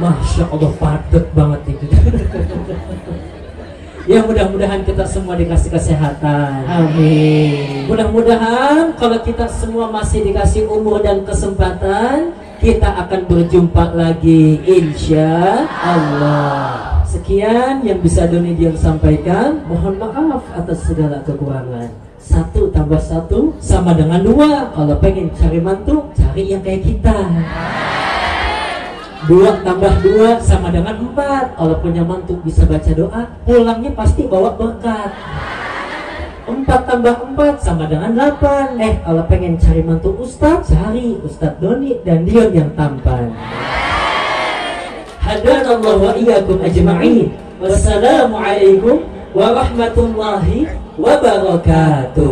Masya Allah padet banget itu. Ya mudah-mudahan kita semua dikasih kesehatan. Amin. Mudah-mudahan kalau kita semua masih dikasih umur dan kesempatan, kita akan berjumpa lagi insya Allah. Sekian yang bisa Doni Dion sampaikan. Mohon maaf atas segala kekurangan. 1 + 1 sama dengan 2. Kalau pengen cari mantu, cari cari yang kayak kita. 2 tambah 2 sama dengan 4. Kalau punya mantu bisa baca doa, pulangnya pasti bawa berkat. 4 tambah 4 sama dengan 8. Kalau pengen cari mantu Ustadz, cari Ustadz Doni dan Dion yang tampan. Hadanallahu wa iyyakum ajma'in. Wassalamualaikum warahmatullahi wabarakatuh.